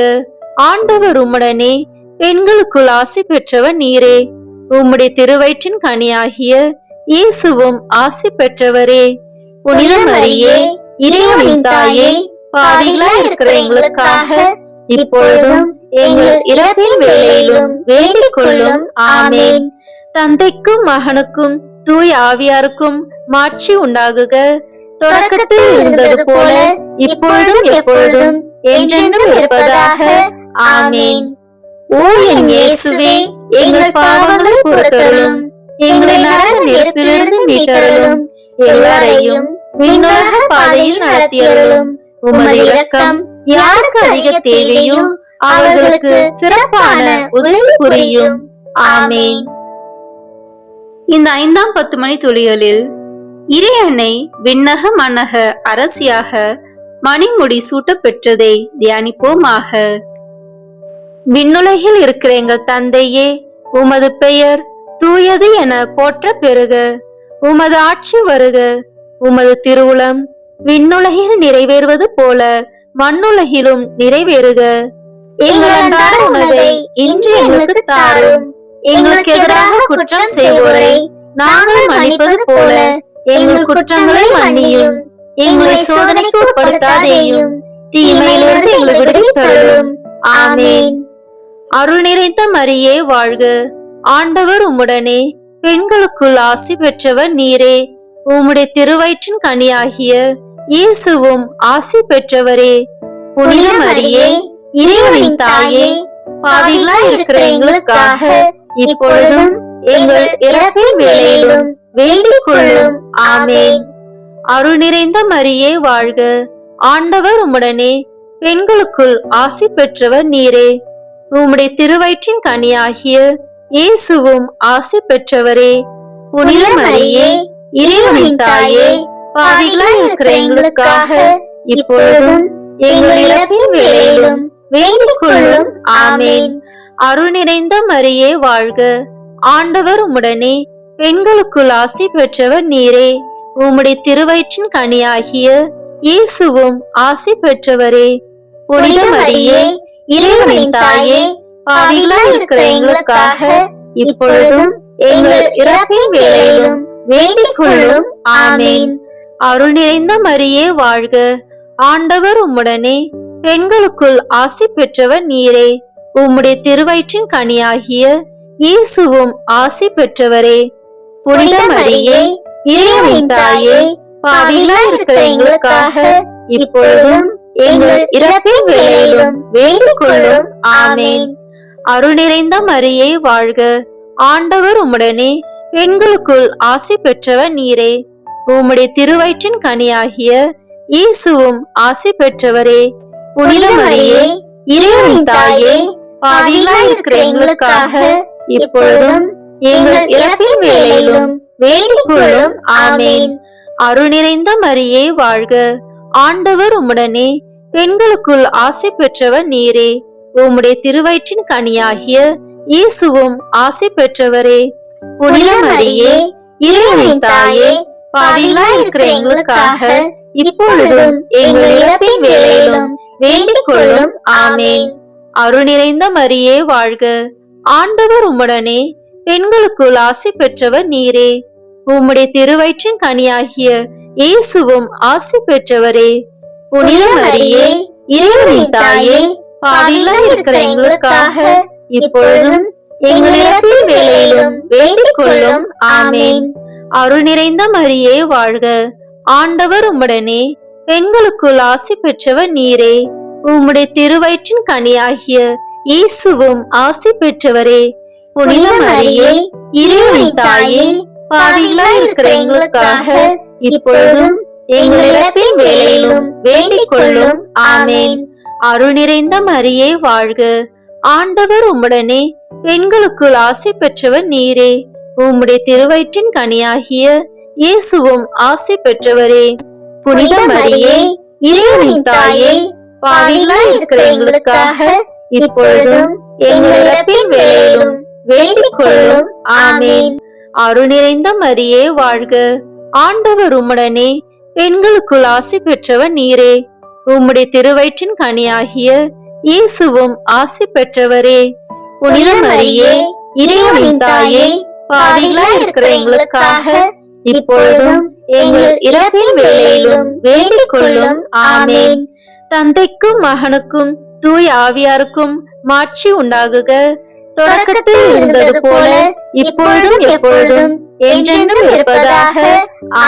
ஆண்டவர் உம்முடனே, பெண்களுக்குள் ஆசி பெற்றவர் நீரே. உம்முடைய திருவயிற்றின் கனியாகிய இயேசுவும் ஆசி பெற்றவரே. புனித மரியே, இறைவனின் தாயே, பாவிகளாய் இருக்கிற எங்களுக்காக இப்பொழுதும் எங்கள் இறப்பின் வேளையிலும் வேண்டிக் கொள்ளும். ஆமேன். தந்தைக்கும் மகனுக்கும் தூய ஆவியாருக்கும் மாட்சி உண்டாகுக. தொடக்கத்தில் இருந்தது போல இப்பொழுதும் எப்பொழுதும் என்றென்றும் இருப்பதாக. ஆமேன். ஓ என் இயேசுவே, எங்கள் பாவங்களை பொறுத்தருளும், எங்களை நரக நெருப்பிலிருந்து மீட்டருளும், எல்லாரையும் விண்ணுலக பாதையில் நடத்தியருளும். உமது இரக்கம் யாருக்கு அதிக தேவையோ அவர்களுக்கு சிறப்பான உதவி புரியும். ஆமேன். இந்த 5ஆம் 10 மணி துளிகளில் இறையன்னை விண்ணக மன்னக அரசியாக மணிமுடி சூட்ட பெற்றதை தியானிப்போமாக. விண்ணுலகில் இருக்கிற எங்கள் தந்தையே, உமது பெயர் தூயது என போற்ற பெறுக. உமது ஆட்சி வருக. உமது திருவுளம் விண்ணுலகில் நிறைவேறுவது போல மண்ணுலகிலும் நிறைவேறுக. எங்கள் அன்றாட உணவை இன்று எங்களுக்கு தாரும். எங்களுக்கு எதிராக குற்றம் செய்வோரை நாங்கள் மன்னிப்பது போல எங்கள் குற்றங்களை மன்னியும். எங்களை சோதனைக்கு உட்படுத்தாதேயும், தீமையிலிருந்து எங்களை விடுவித்தருளும். ஆமேன். அருள் நிறைந்த மரியே வாழ்க, ஆண்டவர் உம்முடனே, பெண்களுக்குள் ஆசி பெற்றவர் நீரே. உம்முடைய திருவயிற்றின் கனியாகிய இயேசுவும் ஆசி பெற்றவரே. புனித மரியே, இறைவனின் தாயே, பாவிகளாய் இருக்கிற எங்களுக்காக இப்பொழுதும் எங்கள் இறப்பின் வேளையிலும் வேண்டிக் கொள்ளும். ஆமேன். அருள் நிறைந்த மரியே வாழ்க, ஆண்டவர் உம்முடனே, பெண்களுக்குள் ஆசி பெற்றவர் நீரே. உம்முடைய திருவயிற்றின் கனியாகிய இயேசுவும் ஆசி பெற்றவரே. புனித மரியே, இறைவனின் தாயே, பாவிகளாய் இருக்கிற எங்களுக்காக இப்பொழுதும் எங்கள் இறப்பின் வேளையிலும் வேண்டிக் கொள்ளும். ஆமேன். அருள் நிறைந்த மரியே வாழ்க, ஆண்டவர் உம்முடனே, பெண்களுக்குள் ஆசி பெற்றவர் நீரே. உம்முடைய திருவயிற்றின் கனியாகிய இயேசுவும் ஆசி பெற்றவரே. புனித மரியே, இறைவனின் தாயே, பாவிகளாய் இருக்கிற எங்களுக்காக இப்பொழுதும் எங்கள் இறப்பின் வேளையிலும் வேண்டிக் கொள்ளும். ஆமேன். அருள் நிறைந்த மரியே வாழ்க, ஆண்டவர் உம்முடனே, பெண்களுக்குள் ஆசி பெற்றவர் நீரே. உம்முடைய திருவயிற்றின் கனியாகிய இயேசுவும் ஆசி பெற்றவரே. புனித மரியே, இறைவனின் தாயே, பாவிகளாய் இருக்கிற எங்களுக்காக இப்பொழுதும் எங்கள் இறப்பின் வேளையிலும் வேண்டிக் கொள்ளும். ஆமேன். அருள் நிறைந்த மரியே வாழ்க, ஆண்டவர் உம்முடனே, பெண்களுக்குள் ஆசி பெற்றவர் நீரே. உம்முடைய திருவயிற்றின் கனியாகிய இயேசுவும் ஆசி பெற்றவரே. புனித மரியே, இறைவனின் தாயே, பாவிகளாய் இருக்கிற எங்களுக்காக இப்பொழுதும் எங்கள் இறப்பின் வேளையிலும் வேண்டிக் கொள்ளும். ஆமேன். அருள் நிறைந்த மரியே வாழ்க, ஆண்டவர் உம்முடனே, பெண்களுக்குள் ஆசி பெற்றவர் நீரே. உம்முடைய திருவயிற்றின் கனியாகிய இயேசுவும் ஆசி பெற்றவரே. புனித மரியே, இறைவனின் தாயே, பாவிகளாய் இருக்கிற எங்களுக்காக இப்பொழுதும் எங்கள் இறப்பின் வேளையிலும் வேண்டிக் கொள்ளும். ஆமேன். அருள் நிறைந்த மரியே வாழ்க, ஆண்டவர் உம்முடனே, பெண்களுக்குள் ஆசி பெற்றவர் நீரே. உம்முடைய திருவயிற்றின் கனியாகிய இயேசுவும் ஆசி பெற்றவரே. புனித மரியே, இறைவனின் தாயே, பாவிகளாய் இருக்கிற எங்களுக்காக இப்பொழுதும் எங்கள் இறப்பின் வேளையிலும் வேண்டிக் கொள்ளும். ஆமேன். அருள் நிறைந்த மரியே வாழ்க, ஆண்டவர் உம்முடனே, பெண்களுக்குள் ஆசி பெற்றவர் நீரே. உம்முடைய திருவயிற்றின் கனியாகிய இயேசுவும் ஆசி பெற்றவரே. புனித மரியே, இறைவனின் தாயே, பாவிகளாய் இருக்கிற எங்களுக்காக இப்பொழுதும் எங்கள் இறப்பின் வேளையிலும் வேண்டிக் கொள்ளும். ஆமேன். அருள் நிறைந்த மரியே வாழ்க, ஆண்டவர் உம்முடனே, பெண்களுக்குள் ஆசி பெற்றவர் நீரே. உம்முடைய திருவயிற்றின் கனியாகிய இயேசுவும் ஆசி பெற்றவரே. புனித மரியே, இறைவனின் தாயே, பாவிகளாய் இருக்கிற எங்களுக்காக இப்பொழுதும் எங்கள் இறப்பின் வேளையிலும் வேண்டிக் கொள்ளும். ஆமேன். அருள் நிறைந்த மரியே வாழ்க, ஆண்டவர் உம்முடனே, பெண்களுக்குள் ஆசி பெற்றவர் நீரே. உம்முடைய திருவயிற்றின் கனியாகிய இயேசுவும் ஆசி பெற்றவரே. புனித மரியே, இறைவனின் தாயே, பாவிகளாய் இருக்கிற எங்களுக்காக இப்பொழுதும் எங்கள் இறப்பின் வேளையிலும் வேண்டிக் கொள்ளும். ஆமேன். தந்தைக்கும் மகனுக்கும் தூய ஆவியாருக்கும் மாட்சி உண்டாகுக. தொடக்கத்தில் இருந்தது போல இப்பொழுதும் எப்பொழுதும் என்றென்றும் இருப்பதாக.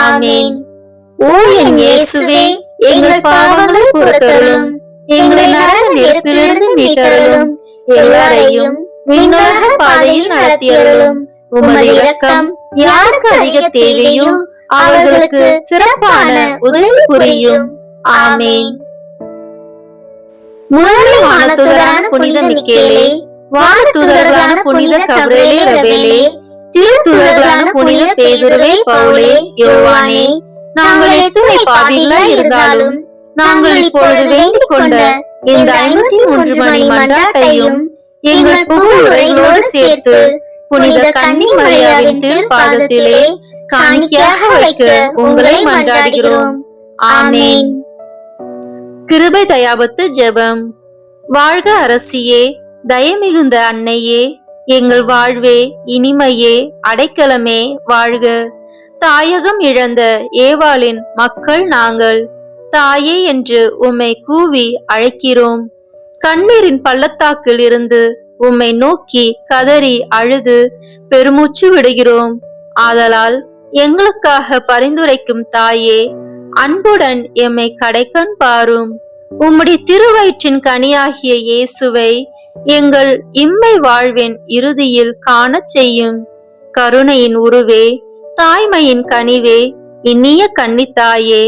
ஆமேன். ஓ என் இயேசுவே, எங்கள் பாவங்களை பொறுத்தருளும், எங்களை நரக நெருப்பிலிருந்து மீட்டருளும், எல்லாரையும் விண்ணுலக பாதையில் நடத்தியருளும். உமது இரக்கம் யாருக்கு அதிக தேவையோ அவர்களுக்கு சிறப்பான உதவி புரியும். ஆமேன். முதல் வானதூதரான புனித மிக்கேலே, வானதூதர்களான புனித கபிரியேலே, ரபேலே, திருத்தூதர்களான புனித பேதுருவே, பவுலே, யோவானே, நாங்கள் எத்துணை பாவிகளாய் இருந்தாலும் நாங்கள் இப்பொழுது வேண்டிக் கொண்ட இந்த 53 மணி மன்றாட்டையும் எங்கள் புகழ் உரைகளோடு சேர்த்து புனித கன்னி மரியாவின் திருப்பாதத்திலே காணிக்கையாக வைக்க உங்களை மன்றாடுகிறோம். ஆமேன். கிருபை தயாபத்து ஜெபம். வாழ்க அரசியே, தயமிகுந்த அன்னையே, எங்கள் வாழ்வே, இனிமையே, அடைக்கலமே, வாழ்க. தாயகம் இழந்த ஏவாளின் மக்கள் நாங்கள். தாயே என்று உம்மை கூவி அழைக்கிறோம். கண்ணீரின் பள்ளத்தாக்கில் இருந்து உம்மை நோக்கி கதறி அழுது பெருமூச்சு விடுகிறோம். ஆதலால் எங்களுக்காக பரிந்துரைக்கும் தாயே, அன்புடன் எம்மை கடைக்கண் பாரும். உம்முடைய திருவயிற்றின் கனியாகிய இயேசுவை எங்கள் இம்மை வாழ்வின் இறுதியில் காணச் செய்யும். கருணையின் உருவே, தாய்மையின் கனிவே, இனிய கன்னித்தாயே.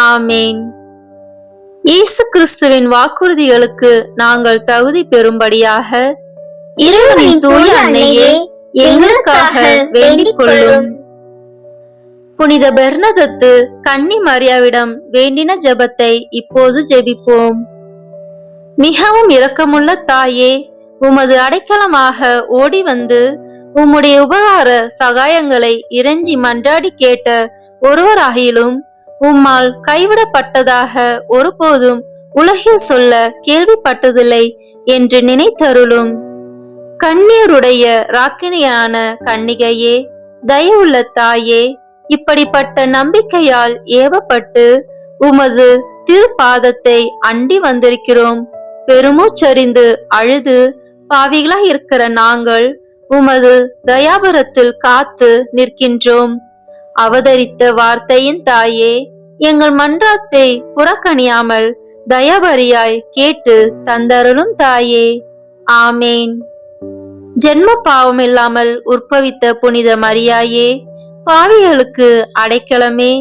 ஆமேன். இயேசு கிறிஸ்துவின் வாக்குறுதிகளுக்கு நாங்கள் தகுதி பெறும்படியாக இறைவனின் தூய அன்னையே, எங்களுக்காக வேண்டிக் கொள்ளும். புனித பெர்னதத்து கன்னி மரியாவிடம் வேண்டின ஜெபத்தை இப்போது ஜெபிப்போம். மிகவும் இரக்கமுள்ள தாயே, உமது அடைக்கலமாக ஓடி வந்து உம்முடைய உபகார சகாயங்களை இறைஞ்சி மன்றாடி கேட்ட ஒருவராகிலும் உம்மால் கைவிடப்பட்டதாக ஒருபோதும் உலகில் சொல்ல கேள்விப்பட்டதில்லை என்று நினைத்தருளும். கண்ணீருடைய ராக்கினியான கன்னிகையே, தயவுள்ள தாயே, இப்படிப்பட்ட நம்பிக்கையால் ஏவப்பட்டு உமது திருப்பாதத்தை அண்டி வந்திருக்கிறோம். பெருமூச்சறிந்து அழுது பாவிகளாய் இருக்கிற நாங்கள் உமது தயாபரத்தில் காத்து நிற்கின்றோம். அவதரித்த வார்த்தையின் தாயே, எங்கள் மன்றாத்தை புறக்கணியாமல் தயாபரியாய் கேட்டு தந்தருளும் தாயே. ஆமேன். ஜென்ம பாவமில்லாமல் உற்பவித்த புனித மரியாயே, பாவிகளுக்கு அடைக்கலமே,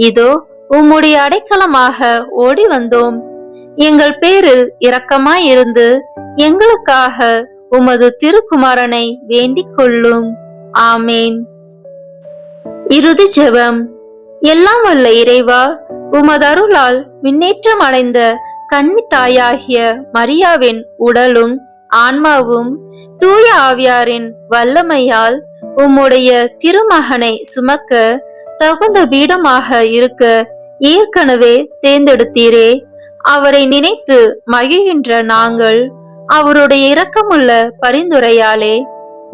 இதோ உம்முடைய அடைக்கலமாக ஓடி வந்தோம். எங்கள் பேரில் இரக்கமாயிருந்து எங்களுக்காக உமது திருக்குமாரனை வேண்டிக் கொள்ளும். ஆமேன். இறுதி ஜெபம். எல்லாம் வல்ல இறைவா, உமது அருளால் விண்ணேற்றம் அடைந்த கன்னி தாயாகிய மரியாவின் உடலும் ஆன்மாவும் தூய ஆவியாரின் வல்லமையால் உம்முடைய திருமகனை சுமக்க தகுந்த பீடமாக இருக்க ஏற்கனவே தேர்ந்தெடுத்தீரே. அவரை நினைத்து மகிழ்கின்ற நாங்கள் அவருடைய இரக்கமுள்ள பரிந்துரையாலே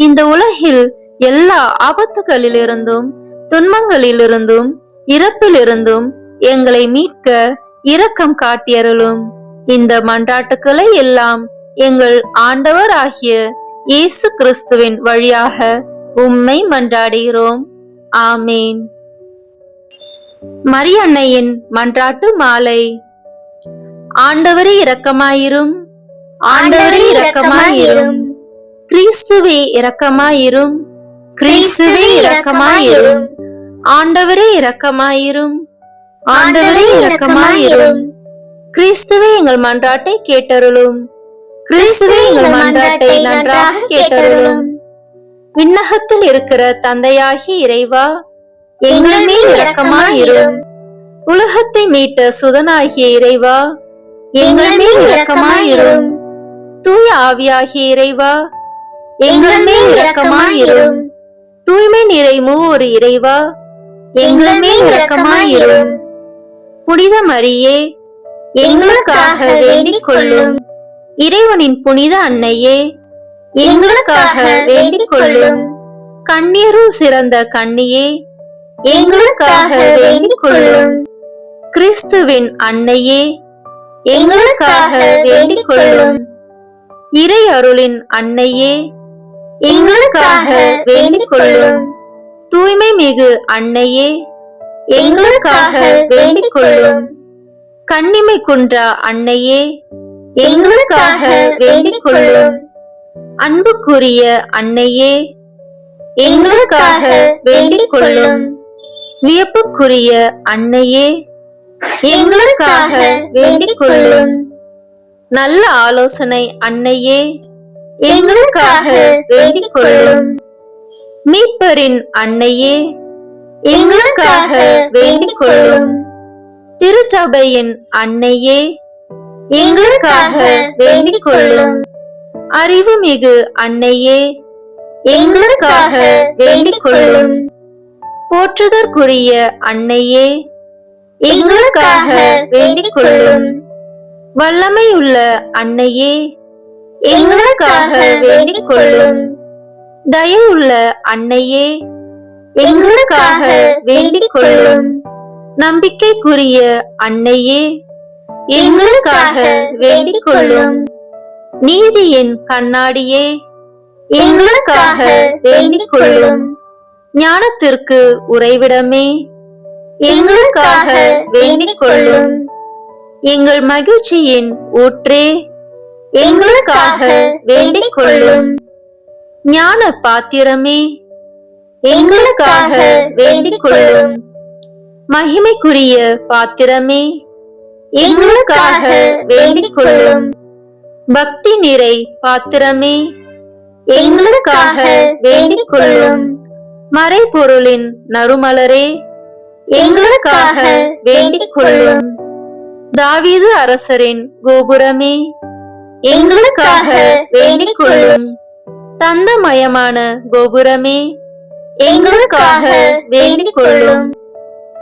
இந்த உலகில் எல்லா ஆபத்துகளிலிருந்தும் துன்பங்களிலிருந்தும் இறப்பிலிருந்தும் எங்களை மீட்க இரக்கம் காட்டியருளும். இந்த மன்றாட்டுக்களை எல்லாம் எங்கள் ஆண்டவர் ஆகிய இயேசு கிறிஸ்துவின் வழியாக உம்மை மன்றாடுகிறோம். ஆமேன். மரியன்னையின் மன்றாட்டு மாலை. ஆண்டவரே இரக்கமாயிரும், ஆண்டவரே இரக்கமாயிரும், கிறிஸ்துவே இரக்கமாயிரும், கிறிஸ்துவே இரக்கமாயிரும், ஆண்டவரே இரக்கமாயிரும், ஆண்டவரே இரக்கமாயிரும், கிறிஸ்துவே எங்கள் மன்றாட்டை கேட்டருளும், கிறிஸ்துவே எங்கள் மன்றாட்டை நன்றாக கேட்டருளும். விண்ணகத்தில் இருக்கிற தந்தையாகி இறைவா, எங்கள் மேல் இரக்கமாயிரும். உலகத்தை மீட்ட சுதனாகிய இறைவா, எங்கள் மேல் இரக்கமாயிரும். தூய ஆவியாகிய இறைவா, எங்கள் மேல் இரக்கமாயிரும். தூய்மை நிறை மூவொரு இறைவா, எங்கள் மேல் இரக்கமாயிரும். புனித மரியே, எங்களுக்காக வேண்டிக் கொள்ளும். இறைவனின் புனித அன்னையே, எங்களுக்காக வேண்டிக் கொள்ளும். கண்ணீரும் சிறந்த கன்னியே, எங்களுக்காக வேண்டிக் கொள்ளும். கிறிஸ்துவின் அன்னையே, எங்களுக்காக வேண்டிக் கொள்ளும். இறை அருளின் அன்னையே, எங்களுக்காக வேண்டிக் கொள்ளும். தூய்மை மிகு அன்னையே, எங்களுக்காக வேண்டிக் கொள்ளும். கன்னிமை குன்றா அன்னையே, எங்களுக்காக வேண்டிக் கொள்ளும். அன்புக்குரிய அன்னையே, எங்களுக்காக வேண்டிக் கொள்ளும். வியப்புக்குரிய அன்னையே, எங்களுக்காக வேண்டிக் கொள்ளும். நல்ல ஆலோசனை அன்னையே, எங்களுக்காக வேண்டிக் கொள்ளும். மீட்பரின் அன்னையே, எங்களுக்காக வேண்டிக் கொள்ளும். திருச்சபையின் அன்னையே, எங்களுக்காக வேண்டிக் கொள்ளும். அறிவுமிகு அன்னையே, எங்களுக்காக வேண்டிக் கொள்ளும். போற்றுதற்குரிய அன்னையே, எங்களுக்காக வேண்டிக் கொள்ளும். வல்லமையுள்ள அன்னையே, எங்களுக்காக வேண்டிக் கொள்ளும். தயவுள்ள அன்னையே, எங்களுக்காக வேண்டிக் கொள்ளும். நம்பிக்கைக்குரிய அன்னையே, எங்களுக்காக வேண்டிக் கொள்ளும். நீதியின் கண்ணாடியே, எங்களுக்காக வேண்டிக் கொள்ளும். ஞானத்திற்கு உறைவிடமே, எங்களுக்காக வேண்டிக் கொள்ளும். எங்கள் மகிழ்ச்சியின் ஊற்றே, எங்களுக்காக வேண்டிக் கொள்ளும். ஞான பாத்திரமே, எங்களுக்காக வேண்டிக் கொள்ளும். மகிமைக்குரிய பாத்திரமே, எங்களுக்காக வேண்டிக் கொள்ளும். பக்தி நிறை பாத்திரமே, எங்களுக்காக வேண்டிக் கொள்ளும். மறைபொருளின் நறுமலரே, எங்களுக்காக வேண்டிக் கொள்ளும். தாவீது அரசரின் கோபுரமே, எங்களுக்காக வேண்டிக் கொள்ளும். தந்தமயமான கோபுரமே, எங்களுக்காக வேண்டிக் கொள்ளும்.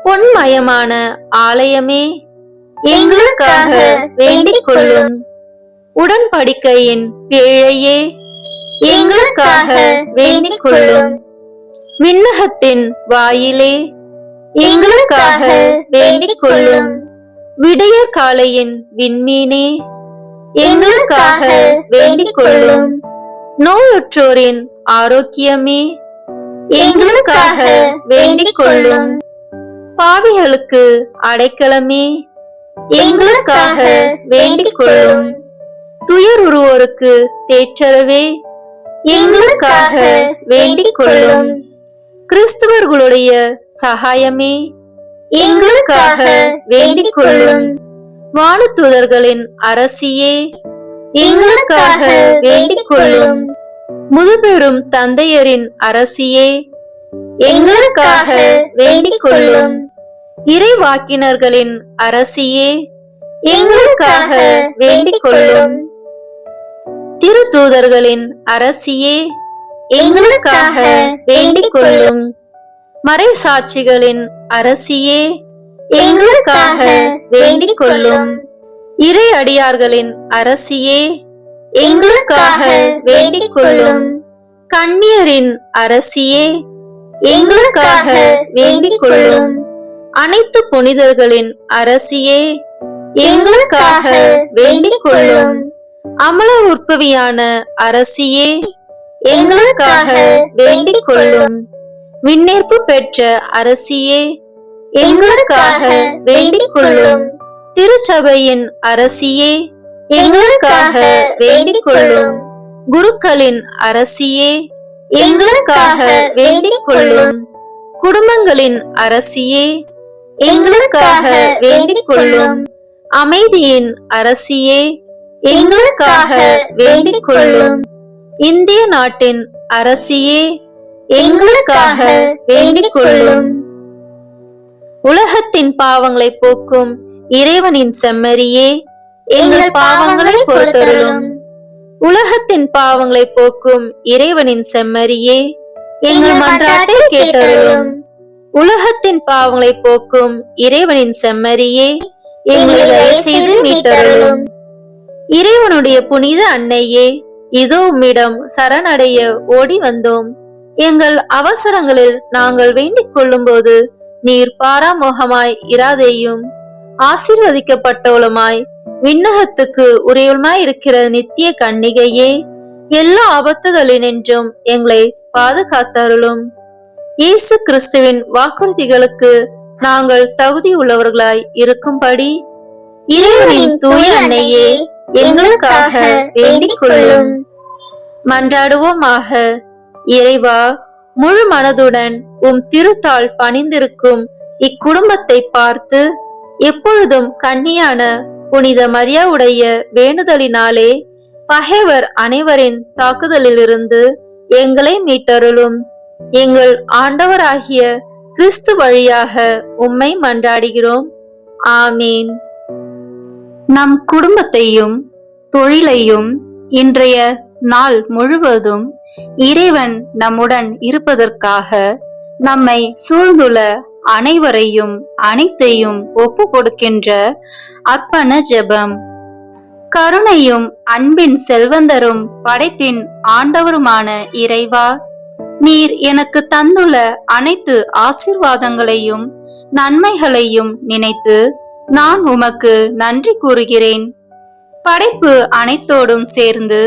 பொன்மயமான ஆலயமே, எங்களுக்காக வேண்டிக் கொள்ளும். உடன்படிக்கையின் பேழையே, எங்களுக்காக வேண்டிக் கொள்ளும். விண்ணகத்தின் வாயிலே, எங்களுக்காக வேண்டிக் கொள்ளும். விடிய காலையின் விண்மீனே, எங்களுக்காக வேண்டிக் கொள்ளும். நோயுற்றோரின் ஆரோக்கியமே, எங்களுக்காக வேண்டிக் கொள்ளும். பாவிகளுக்கு அடைக்கலமே, எங்களுக்காக வேண்டிக் கொள்ளும். துயருறுவோருக்கு தேற்றரவே, எங்களுக்காக வேண்டிக் கொள்ளும். கிறிஸ்தவர்களுடைய சகாயமே, எங்களுக்காக வேண்டிக் கொள்ளும். வானதூதர்களின் அரசியே, எங்களுக்காக வேண்டிக் கொள்ளும். முதுபெரும் தந்தையரின் அரசியே, எங்களுக்காக வேண்டிக் கொள்ளும். இறைவாக்கினர்களின் அரசியே, எங்களுக்காக வேண்டிக் கொள்ளும். திருத்தூதர்களின் அரசியே, எங்களுக்காக வேண்டிக் கொள்ளும். மறைசாட்சிகளின் அரசியே, எங்களுக்காக வேண்டிக் கொள்ளும். இறை அடியார்களின் அரசியே, எங்களுக்காக வேண்டிக் கொள்ளும். கன்னியரின் அரசியே, எங்களுக்காக வேண்டிக் கொள்ளும். அனைத்து புனிதர்களின் அரசியே, எங்களுக்காக வேண்டிக் கொள்ளும். அமல உற்பவியான அரசியே, எங்களுக்காக வேண்டிக் கொள்ளும். விண்ணேற்பு பெற்ற அரசியே, எங்களுக்காக வேண்டிக் கொள்ளும். திருச்சபையின் அரசியே, எங்களுக்காக வேண்டிக் கொள்ளும். குருக்களின் அரசியே, எங்களுக்காக வேண்டிக் கொள்ளும். குடும்பங்களின் அரசியே, எங்களுக்காக வேண்டிக் கொள்ளும். அமைதியின் அரசியே, எங்களுக்காக வேண்டிக் கொள்ளும். இந்திய நாட்டின் அரசியே, எங்களுக்காக வேண்டிக் கொள்ளும். உலகத்தின் பாவங்களை போக்கும் இறைவனின் செம்மறியே, எங்கள் பாவங்களை பொறுத்தருளும். உலகத்தின் பாவங்களை போக்கும் இறைவனின் செம்மறியே, எங்கள் மன்றாட்டை கேட்டருளும். உலகத்தின் பாவங்களை போக்கும் இறைவனின் செம்மறியே, எங்களை தயவு செய்து மீட்டருளும். இறைவனுடைய புனித அன்னையே, இதோ உம்மிடம் சரணடைய ஓடி வந்தோம். எங்கள் அவசரங்களில் நாங்கள் வேண்டிக் கொள்ளும் போது நீர் பாராமுகமாய் இராதேயும். ஆசீர்வதிக்கப்பட்டவளுமாய் விண்ணகத்துக்கு உரியவளுமாய் இருக்கிற நித்திய கன்னிகையே, எல்லா ஆபத்துகளினின்றும் எங்களை பாதுகாத்தருளும். இயேசு கிறிஸ்துவின் வாக்குறுதிகளுக்கு நாங்கள் தகுதி உள்ளவர்களாய் இருக்கும்படி இறைவனின் தூய அன்னையே, எங்களுக்காக வேண்டிக் கொள்ளும். மன்றாடுவோமாக. இறைவா, முழு மனதுடன் உம் திருத்தாள் பணிந்திருக்கும் இக்குடும்பத்தை பார்த்து எப்பொழுதும் கன்னியான புனித மரியாவுடைய வேண்டுதலினாலே பகைவர் அனைவரின் தாக்குதலிலிருந்து எங்களை மீட்டருளும். எங்கள் ஆண்டவராகிய கிறிஸ்து வழியாக உம்மை மன்றாடுகிறோம். ஆமீன். நம் குடும்பத்தையும் தொழிலையும் இன்றைய நாள் முழுவதும் இறைவன் நம்முடன் இருப்பதற்காக நம்மை சூழ்ந்துள்ள அனைவரையும் அனைத்தையும் ஒப்பு கொடுக்கின்ற அர்ப்பண ஜெபம். கருணையும் அன்பின் செல்வந்தரும் படைப்பின் ஆண்டவருமான இறைவா, நீர் எனக்கு தந்துள்ள அனைத்து ஆசீர்வாதங்களையும் நன்மைகளையும் நினைத்து நான் உமக்கு நன்றி கூறுகிறேன். படைப்பு அனைத்தோடும் சேர்ந்து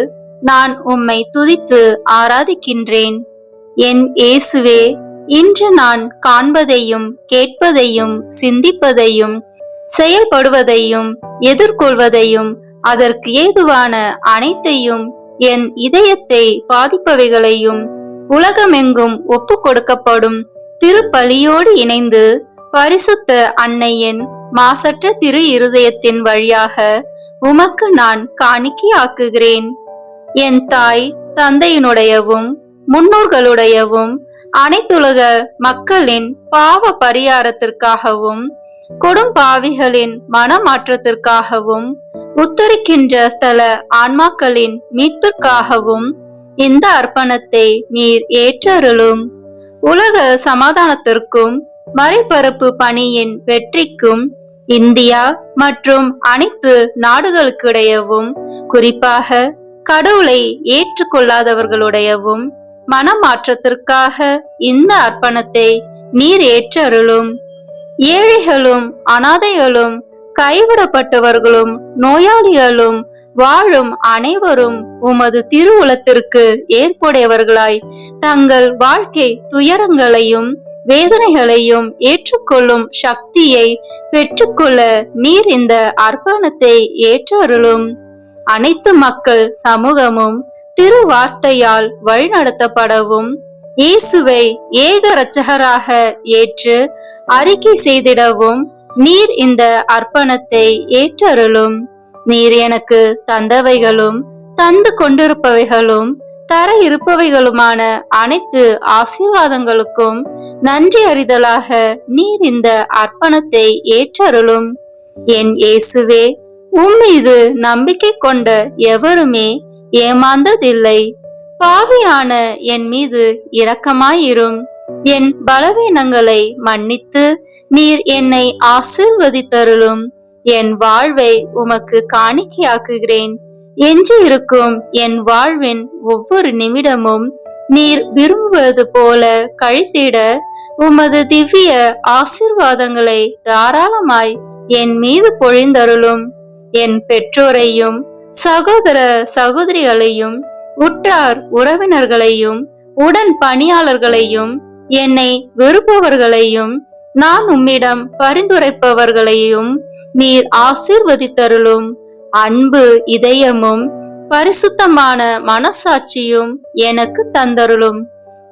நான் உம்மை துதித்து ஆராதிக்கின்றேன். என் இயேசுவே, இன்று நான் காண்பதையும் கேட்பதையும் சிந்திப்பதையும் செயல்படுவதையும் எதிர்கொள்வதையும் அதற்கு ஏதுவான அனைத்தையும் என் இதயத்தை பாதிப்பவைகளையும் உலகமெங்கும் ஒப்பு கொடுக்கப்படும் திருப்பலியோடு இணைந்து பரிசுத்த அன்னையின் மாசற்ற திரு இருதயத்தின் வழியாக உமக்கு நான் காணிக்கையாக்குகிறேன். என் தாய் தந்தையினுடையவும் முன்னோர்களுடையவும் அனைத்துலக மக்களின் பாவ பரிகாரத்திற்காகவும் கொடும்பாவிகளின் மனமாற்றத்திற்காகவும் உத்தரிக்கின்ற ஸ்தல ஆன்மாக்களின் மீட்பிற்காகவும் இந்த அர்ப்பணத்தை நீர் ஏற்றருளும். உலக சமாதானத்திற்கும் மறைபரப்பு பணியின் வெற்றிக்கும் இந்தியா மற்றும் அனைத்து நாடுகளுக்கிடையவும், குறிப்பாக கடவுளை ஏற்றுக்கொள்ளாதவர்களுடையவும் மனமாற்றத்திற்காக இந்த அர்ப்பணத்தை நீர் ஏற்றருளும். ஏழைகளும் அனாதைகளும் கைவிடப்பட்டவர்களும் நோயாளிகளும் வாழும் அனைவரும் உமது திருவுளத்திற்கு ஏற்புடையவர்களாய் தங்கள் வாழ்க்கை துயரங்களையும் வேதனைகளையும் ஏற்றுக்கொள்ளும் சக்தியை பெற்றுக்கொள்ள நீர் இந்த அர்ப்பணத்தை ஏற்றருளும். அனைத்து மக்கள் சமூகமும் திருவார்த்தையால் வழிநடத்தப்படவும், இயேசுவை ஏக இரட்சகராக ஏற்று அறிக்கை செய்திடவும் நீர் இந்த அர்ப்பணத்தை ஏற்றருளும். நீர் எனக்கு தந்தவைகளும் தந்து கொண்டிருப்பவைகளும் தர இருப்பவைகளுமான அனைத்து ஆசீர்வாதங்களுக்கும் நன்றி அறிதலாக நீர் இந்த அர்ப்பணத்தை ஏற்றருளும். என் இயேசுவே, உம்மீது நம்பிக்கை கொண்ட எவருமே ஏமாந்ததில்லை. பாவியான என் மீது இரக்கமாயிரும். என் பலவீனங்களை மன்னித்து நீர் என்னை ஆசீர்வதித்தருளும். என் வாழ்வை உமக்கு காணிக்கையாக்குகிறேன். எஞ்சி இருக்கும் என் வாழ்வின் ஒவ்வொரு நிமிடமும் நீர் விரும்புவது போல கழித்திட உமது திவ்ய ஆசீர்வாதங்களை தாராளமாய் என் மீது பொழிந்தருளும். என் பெற்றோரையும் சகோதர சகோதரிகளையும் உற்றார் உறவினர்களையும் உடன் பணியாளர்களையும் என்னை வெறுப்பவர்களையும் நான் உம்மிடம் பரிந்துரைப்பவர்களையும் நீர் ஆசீர்வதித்தருளும். அன்பு இதயமும் பரிசுத்தமான மனசாட்சியும் எனக்கு தந்தருளும்.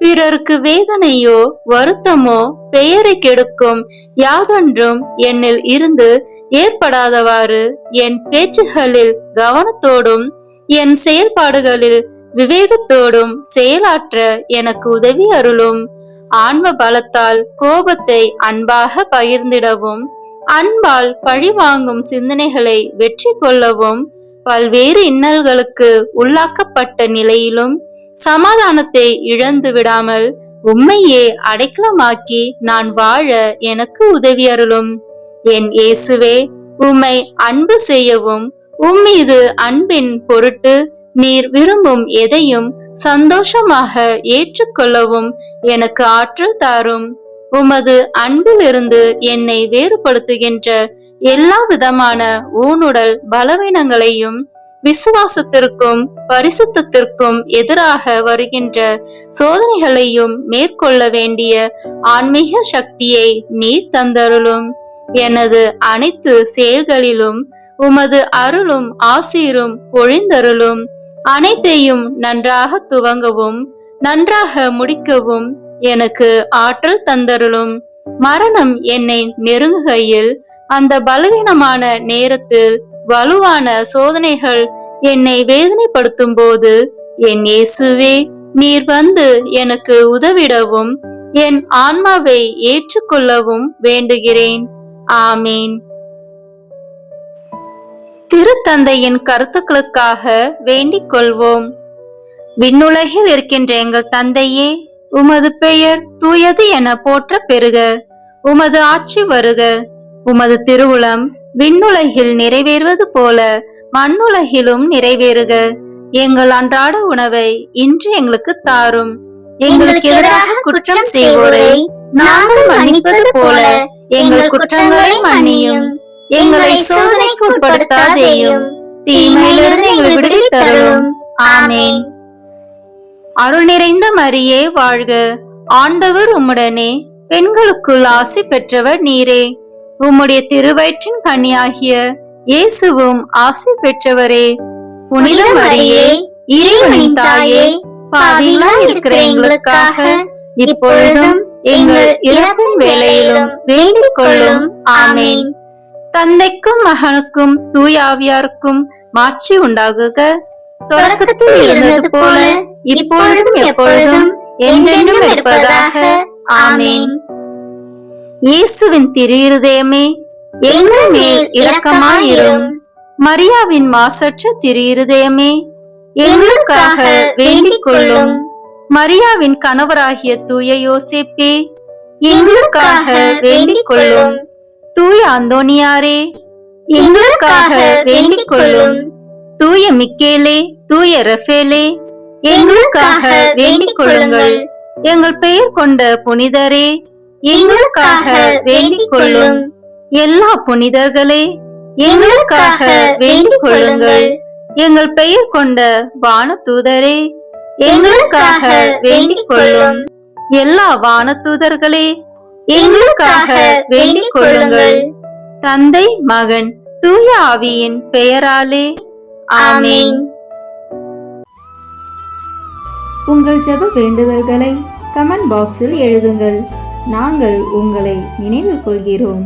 பிறருக்கு வேதனையோ வருத்தமோ பெயரை கெடுக்கும் யாதொன்றும் என்னில் இருந்து ஏற்படாதவாறு என் பேச்சுகளில் கவனத்தோடும் என் செயல்பாடுகளில் விவேகத்தோடும் செயலாற்ற எனக்கு உதவி அருளும். ஆன்ம பலத்தால் கோபத்தை அன்பாக பகிர்ந்திடவும், அன்பால் பழிவாங்கும் சிந்தனைகளை வெற்றி கொள்ளவும், பல்வேறு இன்னல்களுக்கு உள்ளாக்கப்பட்ட நிலையிலும் சமாதானத்தை இழந்து விடாமல் உம்மையே அடைக்கலமாக்கி நான் வாழ எனக்கு உதவி அருளும். என் இயேசுவே, உம்மை அன்பு செய்யவும் உம்மீது அன்பின் பொருட்டு நீர் விரும்பும் எதையும் சந்தோஷமாக ஏற்றுக்கொள்ளவும் எனக்கு ஆற்றல் தாரும். உமது அன்பிலிருந்து என்னை வேறுபடுத்துகின்ற எல்லா விதமான ஊனுடல் பலவீனங்களையும் விசுவாசத்திற்கும் பரிசுத்தத்திற்கும் எதிராக வருகின்ற சோதனைகளையும் மேற்கொள்ள வேண்டிய ஆன்மீக சக்தியை நீர் தந்தருளும். எனது அனைத்து செயல்களிலும் உமது அருளும் ஆசீரும் பொழிந்தருளும். அனைத்தையும் நன்றாக துவங்கவும் நன்றாக முடிக்கவும் எனக்கு ஆற்றல் தந்தருளும். மரணம் என்னை நெருங்குகையில், அந்த பலவீனமான நேரத்தில் வலுவான சோதனைகள் என்னை வேதனைப்படுத்தும் போது என் இயேசுவே, நீர் வந்து எனக்கு உதவிடவும் என் ஆன்மாவை ஏற்றுக்கொள்ளவும் வேண்டுகிறேன். ஆமீன். திருத்தந்தையின் கருத்துக்களுக்காக வேண்டிக் கொள்வோம். விண்ணுலகில் இருக்கின்ற எங்கள் தந்தையே, உமது பெயர் தூயது என போற்ற பெறுக. உமது ஆட்சி வருக. உமது திருவுளம் விண்ணுலகில் நிறைவேறுவது போல மண்ணுலகிலும் நிறைவேறுக. எங்கள் அன்றாட உணவை இன்று எங்களுக்கு தாரும். எங்களுக்கு எதிராக குற்றம் செய்வோரை நாங்கள் மன்னிப்பது போல எங்கள் குற்றங்களை மன்னியும். எங்களை சோதனைக்கு உட்படுத்தாதேயும், தீமையிலிருந்து எங்களை விடுவித்தருளும். ஆமென். அருள் நிறைந்த மரியே வாழ்க. ஆண்டவர் உம்முடனே, பெண்களுக்குள் ஆசி பெற்றவர் நீரே. உம்முடைய திருவயிற்றின் கனியாகிய இயேசுவும் ஆசி பெற்றவரே. புனித மரியே, இறைவனின் தாயே, பாவிகளாய் இருக்கிற எங்களுக்காக இப்பொழுதும் எங்கள் இறப்பின் வேளையிலும் வேண்டிக் கொள்ளும். ஆமென். தந்தைக்கும் மகனுக்கும் தூய ஆவியாருக்கும் மாட்சி உண்டாகுக. தொடக்கத்தில் இருந்தது போல இப்பொழுதும் எப்பொழுதும் என்றென்றும் இருப்பதாக. ஆமென். இயேசுவின் திரு இருதயமே, எங்கள் மேல் இரக்கமாயிரும். மரியாவின் மாசற்ற திரு இருதயமே, எங்களுக்காக வேண்டிக் கொள்ளும். மரியாவின் கணவராகிய தூய யோசேப்பே, எங்களுக்காக வேண்டிக் கொள்ளும். தூய அந்தோனியாரே, எங்களுக்காக வேண்டிக் கொள்ளும். தூய மிக்கேலே, தூய ரஃபேலே, எங்களுக்காக வேண்டிக் கொள்ளுங்கள். எங்கள் பெயர் கொண்ட புனிதரே, எங்களுக்காக வேண்டிக் கொள்ளும். எல்லா புனிதர்களே, எங்களுக்காக வேண்டிக் கொள்ளுங்கள். எங்கள் பெயர் கொண்ட வானதூதரே, எங்களுக்காக வேண்டிக் கொள்ளும். எல்லா வானதூதர்களே, எங்களுக்காக வேண்டிக் கொள்ளுங்கள். தந்தை, மகன், தூய ஆவியின் பெயராலே ஆமென். உங்கள் ஜெப வேண்டுதல்களை கமெண்ட் பாக்ஸில் எழுதுங்கள். நாங்கள் உங்களை நினைவில் கொள்கிறோம்.